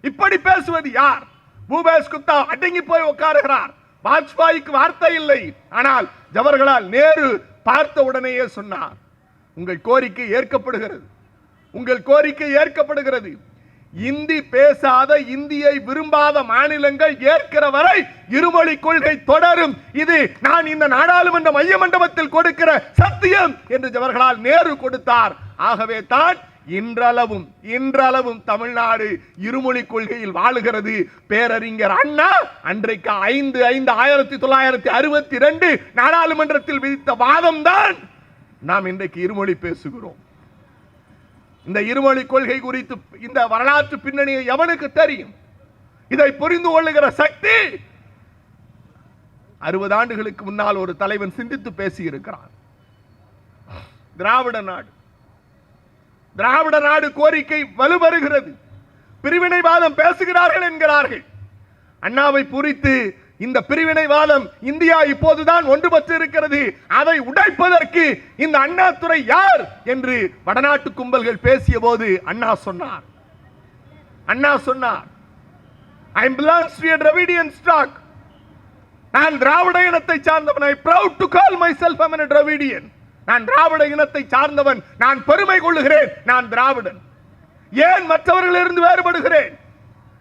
இப்படி பேசுவது யார்? பூபேஷ் குப்தா அடங்கி போய் உட்காருகிறார். வாஜ்பாய்க்கு வார்த்தை இல்லை. ஆனால் ஜவஹர்லால் நேரு பார்த்த உடனேயே சொன்னார், உங்கள் கோரிக்கை ஏற்கப்படுகிறது, உங்கள் கோரிக்கை ஏற்கப்படுகிறது. இந்தி பேசாத இந்தியை விரும்பாத மாநிலங்கள் ஏற்கிற வரை இருமொழி கொள்கை தொடரும். இது நான் இந்த நாடாளுமன்ற மைய மண்டபத்தில் கொடுக்கிற சத்தியம் என்று ஜவஹர்லால் நேரு கொடுத்தார். ஆகவே தான் இன்றளவும் தமிழ்நாடு இருமொழி கொள்கையில் வாழுகிறது. பேரறிஞர் அண்ணா அன்றைக்கு 5/5/1962 நாடாளுமன்றத்தில் விதித்த வாதம் தான் நாம் இன்றைக்கு இருமொழி பேசுகிறோம். இந்த இருமொழி கொள்கை குறித்து இந்த வரலாற்று பின்னணியை எவனுக்கு தெரியும்? இதை புரிந்து கொள்ளுகிற சக்தி 60 ஆண்டுகளுக்கு முன்னால் ஒரு தலைவன் சிந்தித்து பேசி இருக்கிறான். திராவிட நாடு கோரிக்கை வலுவருகிறது. பிரிவினைவாதம் பேசுகிறார்கள் என்கிறார்கள். அண்ணாவை குறித்து இந்த பிரிவினைவாதம் இந்தியா இப்போதுதான் ஒன்றுபட்டு இருக்கிறது, அதை உடைப்பதற்கு இந்த அண்ணாதுரை யார் என்று வடநாட்டு கும்பல்கள் பேசிய போது அண்ணா சொன்னார் I belong to a Dravidian stock. நான் திராவிட இனத்தை சார்ந்தவன். I proud to call myself a Dravidian. நான் திராவிட இனத்தை சார்ந்தவன், நான் பெருமை கொள்ளுகிறேன், நான் திராவிடன். ஏன் மற்றவர்களிலிருந்து வேறுபடுகிறேன்?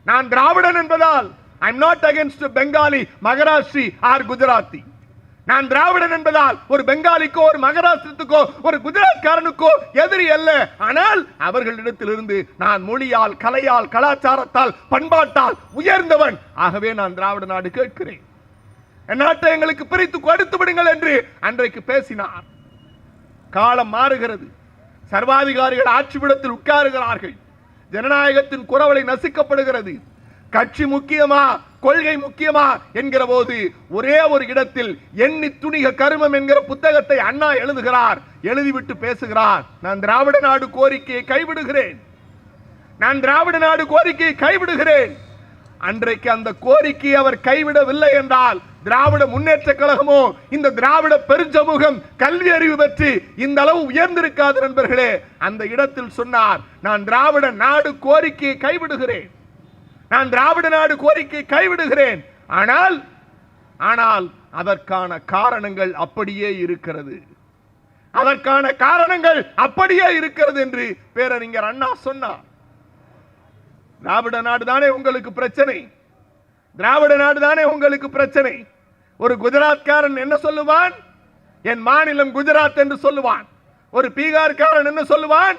நான் திராவிடன் என்பதால் I am not against Bengali, Maharashtra or Gujarati. நான் திராவிடன் என்பதால் ஒரு பெங்காலிக்கோ ஒரு மகாராஷ்டிரத்துக்கோ ஒரு குஜராத்காரனுக்கோ எதிரி அல்ல. ஆனால் அவர்களிடத்திலிருந்து நான் மொழியால் கலையால் கலாச்சாரத்தால் பண்பாட்டால் உயர்ந்தவன். ஆகவே நான் திராவிட நாடு கேட்கிறேன், என் நாட்டை எங்களுக்கு பிரித்து கொடுத்து விடுங்கள் என்று அன்றைக்கு பேசினார். காலம் மாறுகிறது, சர்வாதிகாரிகள் ஆட்சிபிடத்தில் உட்காருகிறார்கள், ஜனநாயகத்தின் குரவலை நசுக்கப்படுகிறது. கட்சி முக்கியமா கொள்கை முக்கியமா என்கிற போது ஒரே ஒரு இடத்தில் எண்ணி துணிக கருமம் என்கிற புத்தகத்தை அண்ணா எழுதுகிறார். எழுதிவிட்டு பேசுகிறார், நான் திராவிட நாடு கோரிக்கையை கைவிடுகிறேன். அன்றைக்கு அந்த கோரிக்கையை அவர் கைவிடவில்லை என்றால் திராவிட முன்னேற்ற கழகமோ இந்த திராவிட பெருஞ்சமூகம் கல்வி அறிவு பெற்று இந்த அளவு உயர்ந்திருக்காது நண்பர்களே. அந்த இடத்தில் சொன்னார், நான் திராவிட நாடு கோரிக்கையை கைவிடுகிறேன். ஆனால் அதற்கான காரணங்கள் அப்படியே இருக்கிறது என்று பேரறிஞர் அண்ணா சொன்னார். திராவிட நாடு தானே உங்களுக்கு பிரச்சனை. ஒரு குஜராத்காரன் என்ன சொல்லுவான்? என் மாநிலம் குஜராத் என்று சொல்லுவான். ஒரு பீகார்காரன் என்ன சொல்லுவான்?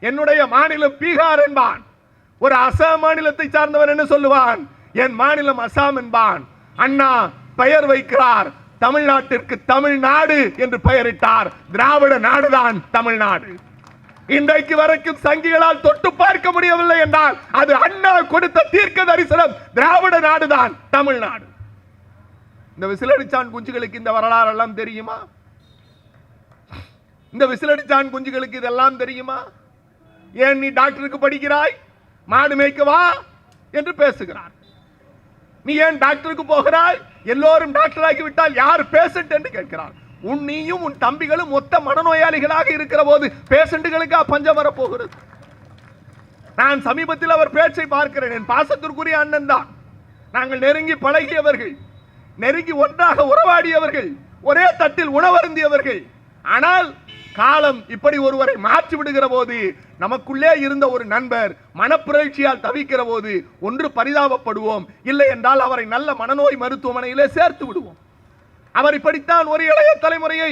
என்னுடைய மாநிலம் பீகார் என்பான். ஒரு அசாம் மாநிலத்தை சார்ந்தவன் என்ன சொல்லுவான்? என் மாநிலம் அசாம் என்பான். அண்ணா பெயர் வைக்கிறார், தமிழ்நாட்டிற்கு தமிழ்நாடு என்று பெயரிட்டார். திராவிட நாடுதான் தமிழ்நாடு. இன்றைக்கு வரைக்கும் சங்கிகளால் தொட்டு பார்க்க முடியவில்லை என்றால் அது அண்ணா கொடுத்த தீர்க்க தரிசனம். திராவிட நாடுதான் தமிழ்நாடு. இந்த விசிலடிச்சான் குஞ்சுகளுக்கு இந்த வரலாறு எல்லாம் தெரியுமா? ஏன் நீ டாக்டருக்கு படிக்கிறாய்? மாடு மேய்க்கவா? என்று பேசுகிறார். நீ ஏன் டாக்டருக்கு போகிறாய்? எல்லோரும் டாக்டர் ஆகிவிட்டால் யார் பேஷண்ட் என்று கேட்கிறார். நீயும் உன் தம்பிகளும் மொத்த மனநோயாளிகளாக இருக்கிற போது பேஷண்ட்டுகளுக்கு பஞ்சம் வரப்போகிறது. நான் சமீபத்தில் அவர் பேச்சை பார்க்கிறேன். என் பாசத்திற்குரிய அண்ணன் தான். நாங்கள் நெருங்கி பழகியவர்கள், நெருங்கி ஒன்றாக உறவாடியவர்கள், ஒரே தட்டில் உணவருந்தியவர்கள். ஆனால் காலம் இப்படி ஒருவரை மாற்றி விடுகிற போது, நமக்குள்ளே இருந்த ஒரு நண்பர் மனப்பிரழ்ச்சியால் தவிக்கிற போது ஒன்று பரிதாபப்படுவோம், இல்லை என்றால் அவரை நல்ல மனநோய் மருத்துவமனையிலே சேர்த்து விடுவோம். அவர் இப்படித்தான் ஒரு இளைய தலைமுறையை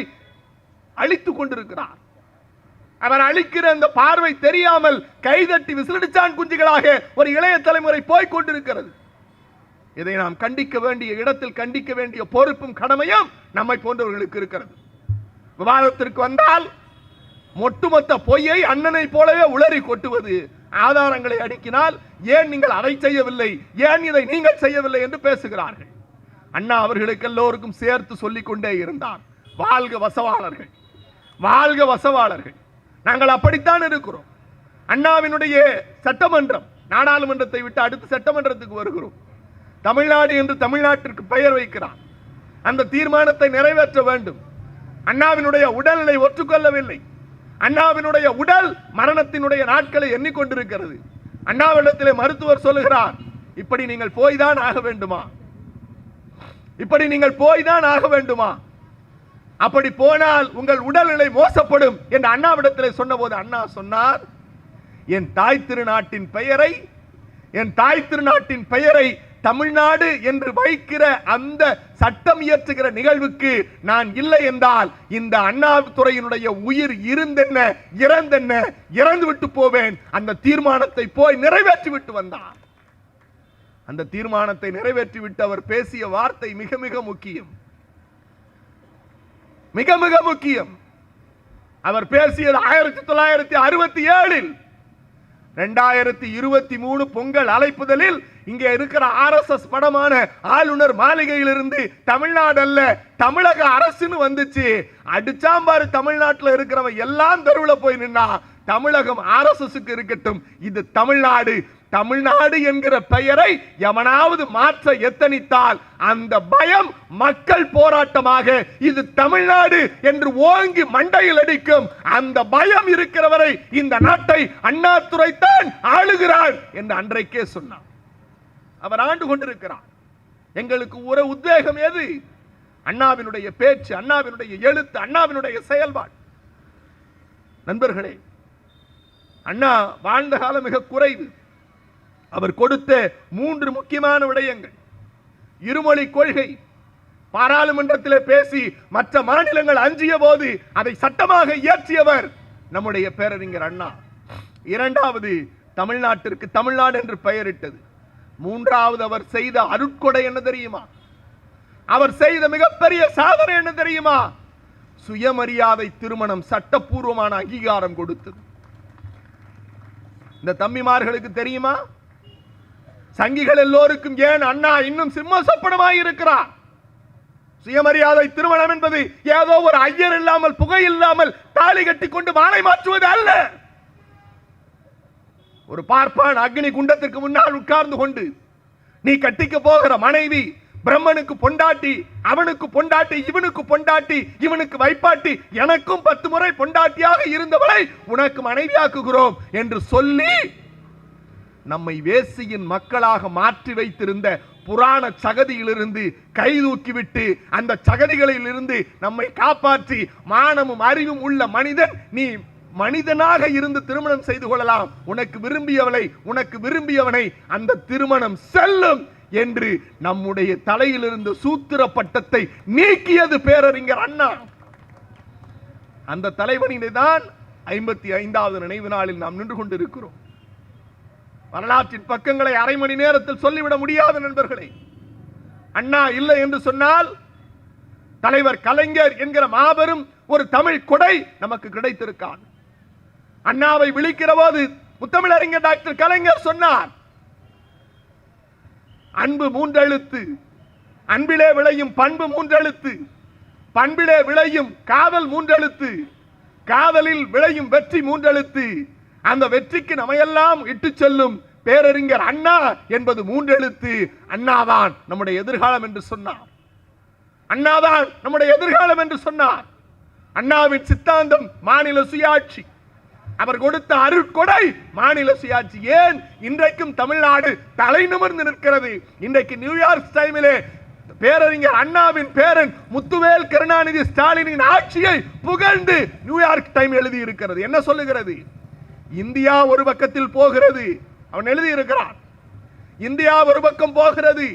அழித்துக் கொண்டிருக்கிறார். அவர் அழிக்கிற அந்த பார்வை தெரியாமல் கைதட்டி விசிலடிச்சான் குஞ்சுகளாக ஒரு இளைய தலைமுறை போய்க் கொண்டிருக்கிறது. இதை நாம் கண்டிக்க வேண்டிய இடத்தில் கண்டிக்க வேண்டிய பொறுப்பும் கடமையும் நம்மை போன்றவர்களுக்கு இருக்கிறது. விவாதத்திற்கு வந்தால் ஒட்டுமொத்த பொய்யை அண்ணனை போலவே உளறி கொட்டுவது, ஆதாரங்களை அடுக்கினால் ஏன் நீங்கள் அதை செய்யவில்லை, ஏன் இதை நீங்கள் செய்யவில்லை என்று பேசுகிறார்கள். அண்ணா அவர்களுக்கு எல்லோருக்கும் சேர்த்து சொல்லிக் கொண்டே இருந்தார், வாழ்க வசவாளர்கள், வாழ்க வசவாளர்கள். நாங்கள் அப்படித்தான் இருக்கிறோம். அண்ணாவினுடைய சட்டமன்றம், நாடாளுமன்றத்தை விட்டு அடுத்த சட்டமன்றத்துக்கு வருகிறோம். தமிழ்நாடு என்று தமிழ்நாட்டிற்கு பெயர் வைக்கிறார். அந்த தீர்மானத்தை நிறைவேற்ற வேண்டும். அண்ணாவினுடைய உடல்நிலை ஒற்றுக்கொள்ளவில்லை. அண்ணாவினுடைய உடல் மரணத்தினுடைய நாட்களை எண்ணிக்கொண்டிருக்கிறது. அண்ணாவிடத்திலே மருத்துவர் சொல்லுகிறார், இப்படி நீங்கள் போய்தான் ஆக வேண்டுமா, இப்படி நீங்கள் போய்தான் ஆக வேண்டுமா, அப்படி போனால் உங்கள் உடல்நிலை மோசப்படும் என்று அண்ணாவிடத்திலே சொன்னபோது அண்ணா சொன்னார், என் தாய் திருநாட்டின் பெயரை, என் தாய் திருநாட்டின் பெயரை தமிழ்நாடு என்று வைக்கிற அந்த சட்டம் இயற்றுகிற நிகழ்வுக்கு நான் இல்லை என்றால் இந்த அண்ணாதுரையினுடைய உயிர் இருந்தென்ன இறந்தென்ன, இறந்து விட்டு போவேன். அந்த தீர்மானத்தை போய் நிறைவேற்றி விட்டு வந்தார். அந்த தீர்மானத்தை நிறைவேற்றி விட்டு அவர் பேசிய வார்த்தை மிக மிக முக்கியம், மிக மிக முக்கியம். அவர் பேசியது 1967. 2023 பொங்கல் அழைப்புதலில் இங்கே இருக்கிற RSS படமான ஆளுநர் மாளிகையிலிருந்து தமிழ்நாடு அல்ல தமிழக அரசுன்னு வந்துச்சு. அடிச்சாம்பாரு தமிழ்நாட்டில் இருக்கிறவன் எல்லாம் தெருவில் போய் நின்னா, தமிழகம் RSSக்கு இருக்கட்டும், இது தமிழ்நாடு. தமிழ்நாடு என்கிற பெயரை எவனாவது மாற்ற எத்தனித்தால் அந்த பயம் மக்கள் போராட்டமாக இது தமிழ்நாடு என்று ஓங்கி மண்டையில் அடிக்கும். அந்த பயம் இருக்கிறவரை இந்த நாட்டை அண்ணாதுரை தான் ஆளுகிறார் என்று அன்றைக்கே சொன்னார். அவர் ஆண்டு கொண்டிருக்கிறார். எங்களுக்கு ஒரு உத்வேகம் எது? அண்ணாவினுடைய பேச்சு, அண்ணாவினுடைய எழுத்து, அண்ணாவினுடைய செயல்பாடு. நண்பர்களே, அண்ணா வாழ்ந்த காலம் மிக குறைவு. அவர் கொடுத்த 3 முக்கியமான விடயங்கள்: இருமொழி கொள்கை, பாராளுமன்றத்தில் பேசி மற்ற மாநிலங்கள் அஞ்சிய போது அதை சட்டமாக இயற்றியவர் நம்முடைய பேரறிஞர் அண்ணா. 2வது, தமிழ்நாட்டிற்கு தமிழ்நாடு என்று பெயரிட்டது. 3வது, அவர் செய்த அருட்கொடை என்ன தெரியுமா? அவர் செய்த மிகப்பெரிய சாதனை என்ன தெரியுமா? சுயமரியாதை திருமணம் சட்டப்பூர்வமான அங்கீகாரம் கொடுத்தது. இந்த தம்பிமார்களுக்கு தெரியுமா? சங்கிகள் எல்லோருக்கும் ஏன் அண்ணா இன்னும் சிம்ம சொப்பனமாய் இருக்கிறார்? சுயமரியாதை திருமணம் என்பது ஏதோ ஒரு ஐயர் இல்லாமல், புகை இல்லாமல் தாலி கட்டி கொண்டு மாலை மாற்றுவது அல்ல. ஒரு பார்ப்பான் அக்னி குண்டத்திற்கு முன்னால் உட்கார்ந்து கொண்டு, நீ கட்டிக்க போகிற மனைவி பிரம்மனுக்கு பொண்டாட்டி, அவனுக்கு பொண்டாட்டி, இவனுக்கு பொண்டாட்டி, இவனுக்கு வைப்பாட்டி, எனக்கும் 10 முறை பொண்டாட்டியாக இருந்தவளை உனக்கு மனைவியாக்குகிறோம் என்று சொல்லி நம்மை வேசியின் மக்களாக மாற்றி வைத்திருந்த புராண சகதியிலிருந்து கைதூக்கிவிட்டு அந்த சகதிகளில் இருந்து நம்மை காப்பாற்றி மானமும் அறிவும் உள்ள மனிதன், நீ மனிதனாக இருந்து திருமணம் செய்து கொள்ளலாம், உனக்கு விரும்பியவளை, உனக்கு விரும்பியவனை, அந்த திருமணம் செல்லும் என்று நம்முடைய தலையிலிருந்து சூத்திர பட்டத்தை நீக்கியது பேரறிஞர் அண்ணா. அந்த தலைவனினை தான் 55வது நினைவு நாளில் நாம் நின்று கொண்டிருக்கிறோம். வரலாற்றின் பக்கங்களை அரை மணி நேரத்தில் சொல்லிவிட முடியாத நண்பர்களே. அண்ணா இல்லை என்று சொன்னால் தலைவர் கலைஞர் என்கிற மாபெரும் ஒரு தமிழ் கொடை நமக்கு கிடைத்திருக்காது. அண்ணாவை விழிக்கிற போது முத்தமிழறிஞர் டாக்டர் கலைஞர் சொன்னார், அன்பு 3 எழுத்து, அன்பிலே விளையும் பண்பு 3 எழுத்து, பண்பிலே விளையும் காதல் 3 எழுத்து, காதலில் விளையும் வெற்றி 3 எழுத்து, அந்த வெற்றிக்கு நம்மையெல்லாம் இட்டு செல்லும் பேரறிஞர் அண்ணா என்பது 3 எழுத்து. அண்ணாதான் நம்முடைய எதிர்காலம் என்று சொன்னார். அண்ணாதான் நம்முடைய எதிர்காலம் என்று சொன்னார். அண்ணாவின் சித்தாந்தம் மாநில சுயாட்சி. அவர் கொடுத்த அருட்கொடை மாநில சுயாட்சி. ஏன் இன்றைக்கும் தமிழ்நாடு தலை நிமிர்ந்து நிற்கிறது? இன்றைக்கு நியூயார்க் டைமிலே பேரறிஞர் அண்ணாவின் பேரன் முத்துவேல் கருணாநிதி ஸ்டாலினின் ஆட்சியை புகழ்ந்து நியூயார்க் டைம் எழுதி இருக்கிறது. என்ன சொல்லுகிறது? இந்தியா ஒரு பக்கத்தில் போகிறது. அவன் எழுதி இருக்கிறான், இந்தியா ஒரு பக்கம் போகிறது.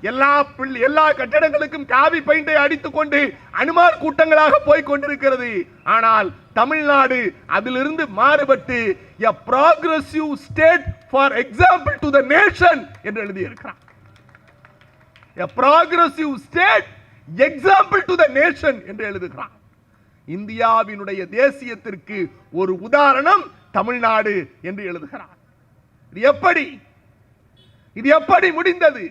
எல்லா கட்டடங்களுக்கும் காவி பெயிண்டை அடித்துக் கொண்டு அனுமார் கூட்டங்களாக போய் கொண்டிருக்கிறது. ஆனால் தமிழ்நாடு அதிலிருந்து மாறுபட்டு a progressive state for example to the nation என்று எழுதி இருக்கிறான். a progressive state example to the nation என்று எழுதுகிறான். இந்தியாவினுடைய தேசியத்திற்கு ஒரு உதாரணம் தமிழ்நாடு என்று எழுதுகிறான். இது எப்படி முடிந்தது?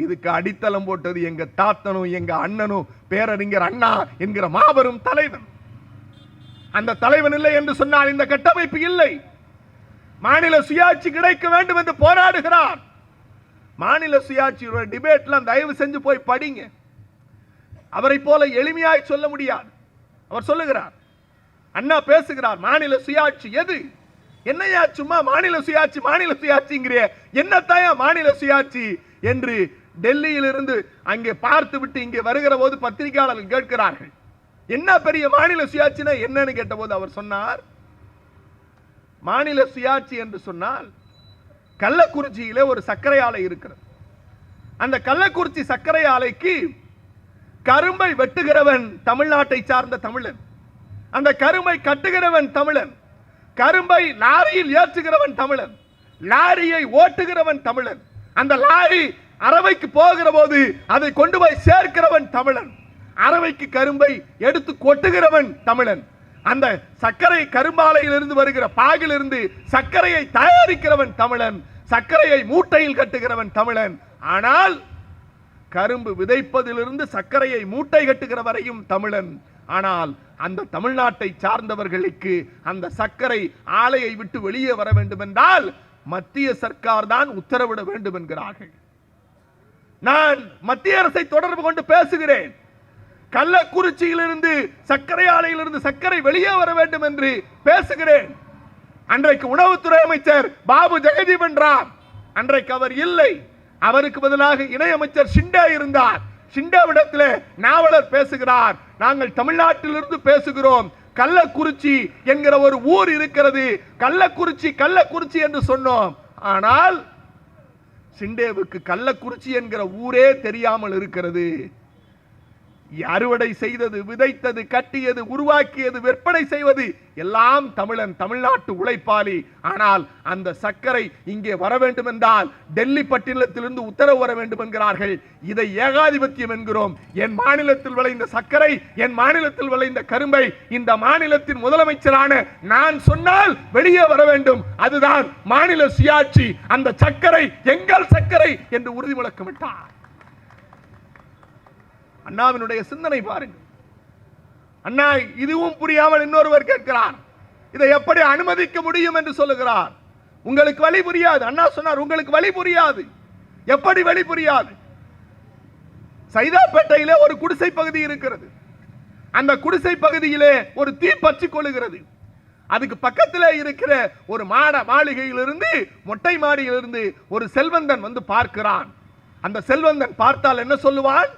இதுக்கு அடித்தளம் போட்டது எங்க தாத்தனும் எங்க அண்ணனும் பேரறிஞர் அண்ணா என்கிற மாபெரும் தலைவன். அந்த தலைவன் இல்லை என்று சொன்னால் இந்த கட்டமைப்பு இல்லை. மாநில சுயாட்சி கிடைக்க வேண்டும் என்று போராடுகிறார். மாநில சுயாட்சியோட டிபேட்லாம் தயவு செஞ்சு போய் படிங்க. அவரை போல எளிமையாய் சொல்ல முடியாது. அவர் சொல்லுகிறார், அண்ணா பேசுகிறார், மாநில சுயாட்சி எது? என்னையா சும்மா மாநில சுயாட்சி மாநில சுயாட்சிங்கிற என்னத்தையா மாநில சுயாட்சி என்று டெல்லியில் இருந்து அங்கே பார்த்து விட்டு இங்கே வருகிற போது பத்திரிகையாளர்கள் கேட்கிறார்கள், என்ன பெரிய மாநில சுயாட்சினா என்னன்னு கேட்டபோது அவர் சொன்னார், மாநில சுயாட்சி என்று சொன்னால் கள்ளக்குறிச்சியிலே ஒரு சர்க்கரை ஆலை இருக்கிறது. அந்த கள்ளக்குறிச்சி சர்க்கரை ஆலைக்கு கரும்பை வெட்டுகிறவன் தமிழ்நாட்டை சார்ந்த தமிழன், அந்த கரும்பை கட்டுகிறவன் தமிழன், கரும்பை லாரியில் ஏற்றுகிறவன் தமிழன், லாரியை ஓட்டுகிறவன் தமிழன், அந்த லாரி அரவைக்கு போகிற போது அதை கொண்டு போய் சேர்க்கிறவன் தமிழன், அரவைக்கு கரும்பை எடுத்து கொட்டுகிறவன் தமிழன், அந்த சர்க்கரை கரும்பாலையிலிருந்து வருகிற பாகிலிருந்து சர்க்கரையை தயாரிக்கிறவன் தமிழன், சர்க்கரையை மூட்டையில் கட்டுகிறவன் தமிழன். ஆனால் கரும்பு விதைப்பதிலிருந்து சர்க்கரையை மூட்டை கட்டுகிற வரையும் தமிழன். ஆனால் அந்த தமிழ்நாட்டை சார்ந்தவர்களுக்கு அந்த சர்க்கரை ஆலையை விட்டு வெளியே வர வேண்டும் என்றால் மத்திய சர்க்கார் தான் உத்தரவிட வேண்டும் என்கிறார்கள். நான் மத்திய அரசை தொடர்பு கொண்டு பேசுகிறேன். கள்ளக்குறிச்சியிலிருந்து சர்க்கரை ஆலையிலிருந்து சர்க்கரை வெளியே வர வேண்டும் என்று பேசுகிறேன். அன்றைக்கு உணவுத்துறை அமைச்சர் பாபு ஜெகஜீவன் ராம், அன்றைக்கு அவர் இல்லை, அவருக்கு பதிலாக இணையமைச்சர் ஷிண்டே இருந்தார். ஷிண்டேவிடத்தில் நாவலர் பேசுகிறார், நாங்கள் தமிழ்நாட்டிலிருந்து பேசுகிறோம், கள்ளக்குறிச்சி என்கிற ஒரு ஊர் இருக்கிறது, கள்ளக்குறிச்சி கள்ளக்குறிச்சி என்று சொன்னோம். ஆனால் ஷிண்டேவுக்கு கள்ளக்குறிச்சி என்கிற ஊரே தெரியாமல் இருக்கிறது. அறுவடை செய்தது, விதைத்தது, கட்டியது, உருவாக்கியது, விற்பனை செய்வது எல்லாம் தமிழன், தமிழ்நாட்டு உழைப்பாளி. ஆனால் அந்த சர்க்கரை இங்கே வர வேண்டும் என்றால் டெல்லி பட்டினத்திலிருந்து உத்தரவு வர வேண்டும் என்கிறார்கள். இதை ஏகாதிபத்தியம் என்கிறோம். என் மாநிலத்தில் விளைந்த சர்க்கரை, என் மாநிலத்தில் விளைந்த கரும்பை இந்த மாநிலத்தின் முதலமைச்சரான நான் சொன்னால் வெளியே வர வேண்டும். அதுதான் மாநில சுயாட்சி. அந்த சர்க்கரை எங்கள் சர்க்கரை என்று உறுதி முழக்கமிட்டார். அண்ணாவினுடைய சிந்தனை பாருங்கள். அண்ணா இதுவும் புரியாமல் இன்னொருவர் கேட்கிறார், இதை எப்படி அனுமதிக்க முடியும் என்று சொல்லுகிறார். உங்களுக்கு வழி புரியாது. அண்ணா சொன்னார், உங்களுக்கு வழி புரியாது. எப்படி வழி புரியாது? சைதாப்பேட்டையிலே ஒரு குடிசை பகுதி இருக்கிறது. அந்த குடிசை பகுதியிலே ஒரு தீ பற்றி கொள்ளுகிறது. அதுக்கு பக்கத்தில் இருக்கிற ஒரு மாளிகையிலிருந்து, மொட்டை மாடியிலிருந்து ஒரு செல்வந்தன் வந்து பார்க்கிறான். அந்த செல்வந்தன் பார்த்தால் என்ன சொல்லுவான்?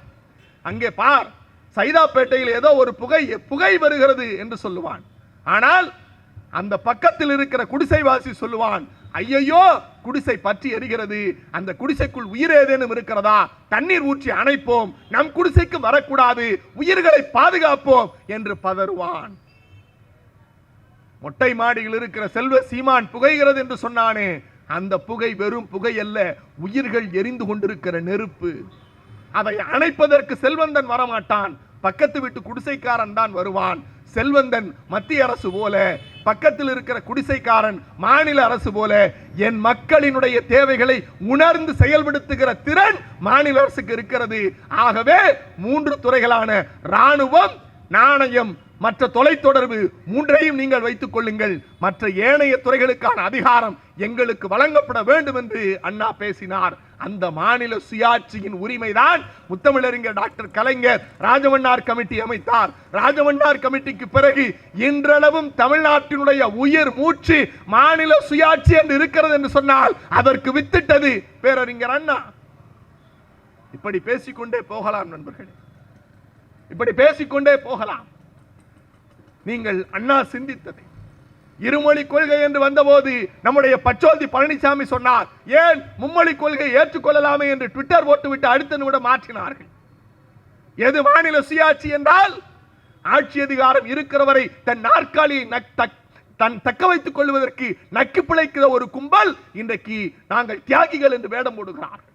அங்கே பார், சைதாப்பேட்டையில் ஏதோ ஒரு புகை வருகிறது என்று சொல்லுவான். ஆனால் அந்த பக்கத்தில் இருக்கிற குடிசைவாசி சொல்லுவான், ஐயோ குடிசை பற்றி எரிகிறது, அந்த குடிசைக்குள் உயிர் ஏதேனும் இருக்கிறதா, தண்ணீர் ஊற்றி அணைப்போம், நம் குடிசைக்கு வரக்கூடாது, உயிர்களை பாதுகாப்போம் என்று பதறுவான். மொட்டை மாடியில் இருக்கிற செல்வ சீமான் புகைகிறது என்று சொன்னானே, அந்த புகை வெறும் புகை அல்ல, உயிர்கள் எரிந்து கொண்டிருக்கிற நெருப்பு. அதை அணைப்பதற்கு செல்வந்தன் வரமாட்டான், பக்கத்து வீட்டு குடிசைக்காரன் தான் வருவான். செல்வந்தன் மத்திய அரசு போல, பக்கத்தில் இருக்கிற குடிசைக்காரன் மாநில அரசு போல, என் மக்களினுடைய தேவைகளை உணர்ந்து செயல்படுத்துகிற திறன் மாநில அரசுக்கு இருக்கிறது. ஆகவே 3 துறைகளான ராணுவம், நாணயம், மற்ற தொலைத்தொடர்பு மூன்றையும் நீங்கள் வைத்துக் கொள்ளுங்கள், மற்ற ஏனைய துறைகளுக்கான அதிகாரம் எங்களுக்கு வழங்கப்பட வேண்டும் என்று அண்ணா பேசினார். அந்த மாநில சுயாட்சியின் உரிமைதான் முத்தமிழறிஞர் டாக்டர் கலைஞர் ராஜமன்னார் கமிட்டி அமைத்தார். ராஜமன்னார் கமிட்டிக்கு பிறகு இன்றளவும் தமிழ்நாட்டினுடைய உயிர் மூச்சு மாநில சுயாட்சி என்று இருக்கிறது என்று சொன்னால் அதற்கு வித்திட்டது பேரறிஞர் அண்ணா. இப்படி பேசிக்கொண்டே போகலாம் நண்பர்களே, இப்படி பேசிக்கொண்டே போகலாம். நீங்கள் அண்ணா சிந்தித்ததை இருமொழி கொள்கை என்று வந்தபோது நம்முடைய பச்சோந்தி பழனிசாமி சொன்னார், ஏன் மும்மொழி கொள்கை ஏற்றுக்கொள்ளலாமே என்று ட்விட்டர் போட்டுவிட்டு அடுத்த நிமிடம் மாற்றினார்கள். எது மாநில சுயாட்சி என்றால் ஆட்சி அதிகாரம் இருக்கிறவரை தன் நாற்காலியை தன் தக்க வைத்துக் கொள்வதற்கு நக்கி பிழைக்கிற ஒரு கும்பல் இன்றைக்கு நாங்கள் தியாகிகள் என்று வேடம் போடுகிறார்கள்.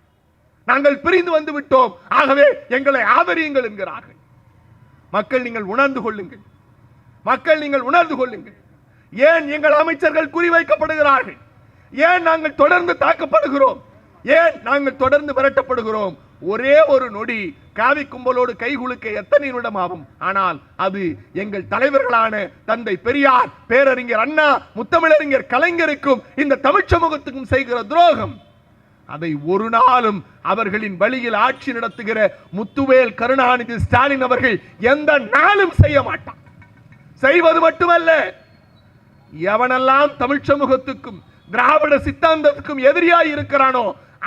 நாங்கள் பிரிந்து வந்து விட்டோம், ஆகவே எங்களை ஆதரியுங்கள் என்கிறார்கள். மக்கள் நீங்கள் உணர்ந்து கொள்ளுங்கள், மக்கள் நீங்கள் உணர்ந்து கொள்ளுங்கள். ஏன் எங்கள் அமைச்சர்கள் குறிவைக்கப்படுகிறார்கள்? ஏன் நாங்கள் தொடர்ந்து தாக்கப்படுகிறோம்? ஏன் நாங்கள் தொடர்ந்து விரட்டப்படுகிறோம்? ஒரே ஒரு நொடி காவி கும்பலோடு கைகுலுக்க எத்தனை நிமிடம் ஆகும். ஆனால் அது எங்கள் தலைவர்களான தந்தை பெரியார், பேரறிஞர் அண்ணா, முத்தமிழறிஞர் கலைஞருக்கும் இந்த தமிழ் சமூகத்துக்கும் செய்கிற துரோகம். அதை ஒரு நாளும் அவர்களின் வழியில் ஆட்சி நடத்துகிற முத்துவேல் கருணாநிதி ஸ்டாலின் அவர்கள் எந்த நாளும் செய்ய மாட்டார். செய்வது மட்டுமல்ல, எவனெல்லாம் தமிழ் சமூகத்துக்கும் திராவிட சித்தாந்தத்துக்கும் எதிரியாய் இருக்கிறானோ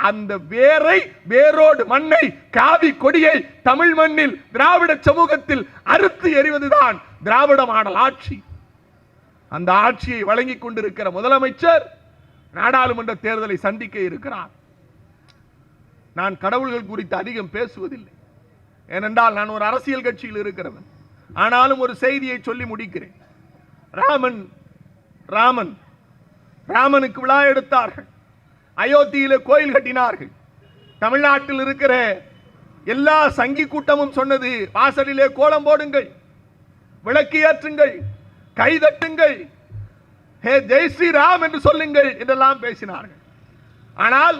அந்த வேரை, வேரோடு மண்ணை, காவி கொடியை தமிழ் மண்ணில் திராவிட சமூகத்தில் அறுத்து எறிவதுதான் திராவிட மாடல் ஆட்சி. அந்த ஆட்சியை வழங்கிக் கொண்டிருக்கிற முதலமைச்சர் நாடாளுமன்ற தேர்தலை சந்திக்க இருக்கிறார். நான் கடவுள்கள் குறித்து அதிகம் பேசுவதில்லை, ஏனென்றால் நான் ஒரு அரசியல் கட்சியில் இருக்கிறவன். ஆனாலும் ஒரு செய்தியை சொல்லி முடிக்கிறேன். ராமனுக்கு விழா எடுத்தார்கள், அயோத்தியில கோயில் கட்டினார்கள். தமிழ்நாட்டில் இருக்கிற எல்லா சங்கி கூட்டமும் சொன்னது, வாசலிலே கோலம் போடுங்கள், விளக்கு ஏற்றுங்கள், கைதட்டுங்கள், ஹே ஜெய் ஸ்ரீராம் என்று சொல்லுங்கள் என்றெல்லாம் பேசினார்கள். ஆனால்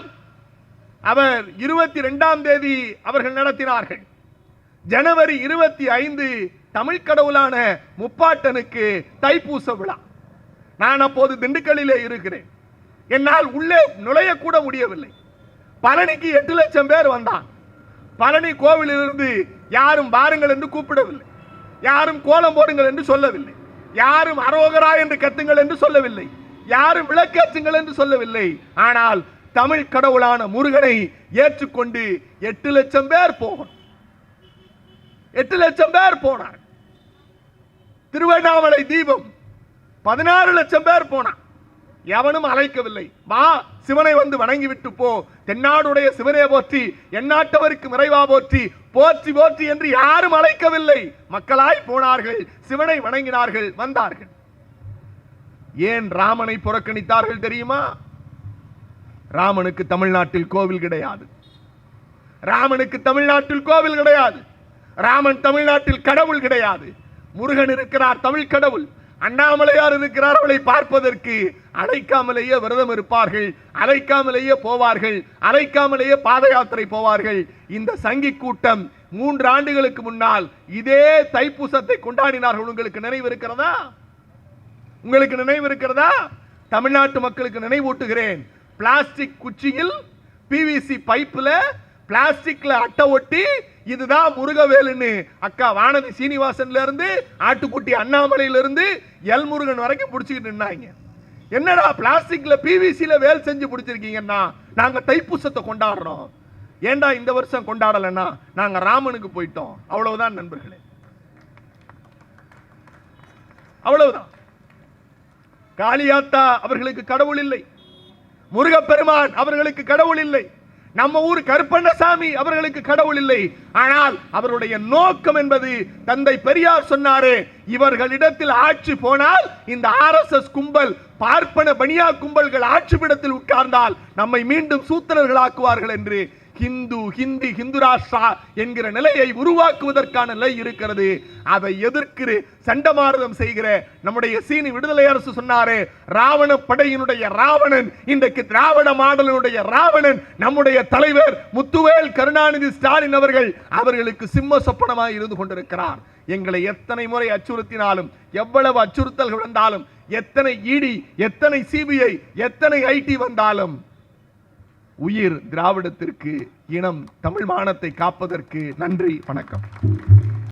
அவர் 22ஆம் தேதி அவர்கள் நடத்தினார்கள். ஜனவரி 25 தமிழ் கடவுளான முப்பாட்டனுக்கு தைப்பூச விழா. நான் அப்போது திண்டுக்கல்லிலே இருக்கிறேன். என்னால் உள்ளே நுழைய கூட முடியவில்லை. பழனிக்கு 8 லட்சம் பேர் வந்தான். பழனி கோவிலிருந்து யாரும் வாருங்கள் என்று கூப்பிடவில்லை, யாரும் கோலம் போடுங்கள் என்று சொல்லவில்லை, யாரும் அரோகரா என்று கத்துங்கள் என்று சொல்லவில்லை, யாரும் விளக்கேற்றுங்கள் என்று சொல்லவில்லை. ஆனால் தமிழ் கடவுளான முருகனை ஏற்றுக்கொண்டு 8 லட்சம் பேர் போகணும். 8 லட்சம் பேர் போனார். திருவண்ணாமலை தீபம் 16 லட்சம் பேர் போனார். எவனும் அழைக்கவில்லை. வா சிவனை வந்து வணங்கி விட்டு போ, தென்னாடுடைய சிவனே போற்றி, எந்நாட்டவருக்கு நிறைவா போற்றி, போற்றி போற்றி என்று யாரும் அழைக்கவில்லை. மக்களாய் போனார்கள், சிவனை வணங்கினார்கள், வந்தார்கள். ஏன் ராமனை புறக்கணித்தார்கள் தெரியுமா? ராமனுக்கு தமிழ்நாட்டில் கோவில் கிடையாது. ராமனுக்கு தமிழ்நாட்டில் கோவில் கிடையாது. ராமன் தமிழ்நாட்டில் கடவுள் கிடையாது. முருகன் இருக்கிறார், தமிழ் கடவுள். அண்ணாமலையார் இருக்கிறார், அவளை பார்ப்பதற்கு அழைக்காமலேயே விரதம் இருப்பார்கள், அழைக்காமலேயே போவார்கள், அழைக்காமலேயே பாத யாத்திரை போவார்கள். இந்த சங்கி கூட்டம் 3 ஆண்டுகளுக்கு முன்னால் இதே தைப்பூசத்தை கொண்டாடினார்கள். உங்களுக்கு நினைவு இருக்கிறதா? உங்களுக்கு நினைவு இருக்கிறதா? தமிழ்நாட்டு மக்களுக்கு நினைவூட்டுகிறேன். பிளாஸ்டிக் குச்சியில் பிவிசி பைப்புல பிளாஸ்டிக்ல அட்டை ஒட்டி இதுதான் முருகவேலுன்னு அக்கா வானதி சீனிவாசன்ல இருந்து ஆட்டுக்குட்டி அண்ணாமலையில இருந்து எல் முருகன் வரைக்கும் பிடிச்சிக்கிட்டு நின்னாங்க. என்னடா பிளாஸ்டிக்ல பிவிசில வேல் செஞ்சு பிடிச்சிருக்கீங்கன்னா நாங்க தைப்பூசத்தை கொண்டாடுறோம். ஏண்டா இந்த வருஷம் கொண்டாடலன்னா நாங்க ராமனுக்கு போயிட்டோம். அவ்வளவுதான் நண்பர்களே, அவ்வளவுதான். காளியாத்தா அவர்களுக்கு கடவுள் இல்லை, முருகப்பெருமான் அவர்களுக்கு கடவுள் இல்லை, நம்ம ஊர் கருப்பண்ணசாமி அவர்களுக்கு கடவுள் இல்லை. ஆனால் அவருடைய நோக்கம் என்பது தந்தை பெரியார் சொன்னாரே, இவர்களிடத்தில் ஆட்சி போனால் இந்த RSS கும்பல், பார்ப்பன பனியா கும்பல்கள் ஆட்சி பீடத்தில் உட்கார்ந்தால் நம்மை மீண்டும் சூத்திரர்கள் ஆக்குவார்கள் என்று. ஹிந்து ஹிந்தி ஹிந்து ராஷ்டிரா என்கிற நிலையை உருவாக்குவதற்கான நிலை இருக்கிறது. அதை எதிர்க்கிற சண்டமாரதம் செய்கிற நம்முடைய சீனி விடுதலை அரசு சொன்னாரே, ராவண படையினுடைய ராவணன் இன்றைக்கு திராவிட மாடலினுடைய ராவணன் நம்முடைய தலைவர் முத்துவேல் கருணாநிதி ஸ்டாலின் அவர்களுக்கு சிம்ம சொப்பனமாக இருந்து கொண்டிருக்கிறார். எங்களை எத்தனை முறை அச்சுறுத்தினாலும், எவ்வளவு அச்சுறுத்தல்கள் வந்தாலும், எத்தனை இடி, எத்தனை சிபிஐ, எத்தனை ஐடி வந்தாலும் உயிர் திராவிடத்திற்கு, இனம் தமிழ் மானத்தை காப்பதற்கு. நன்றி, வணக்கம்.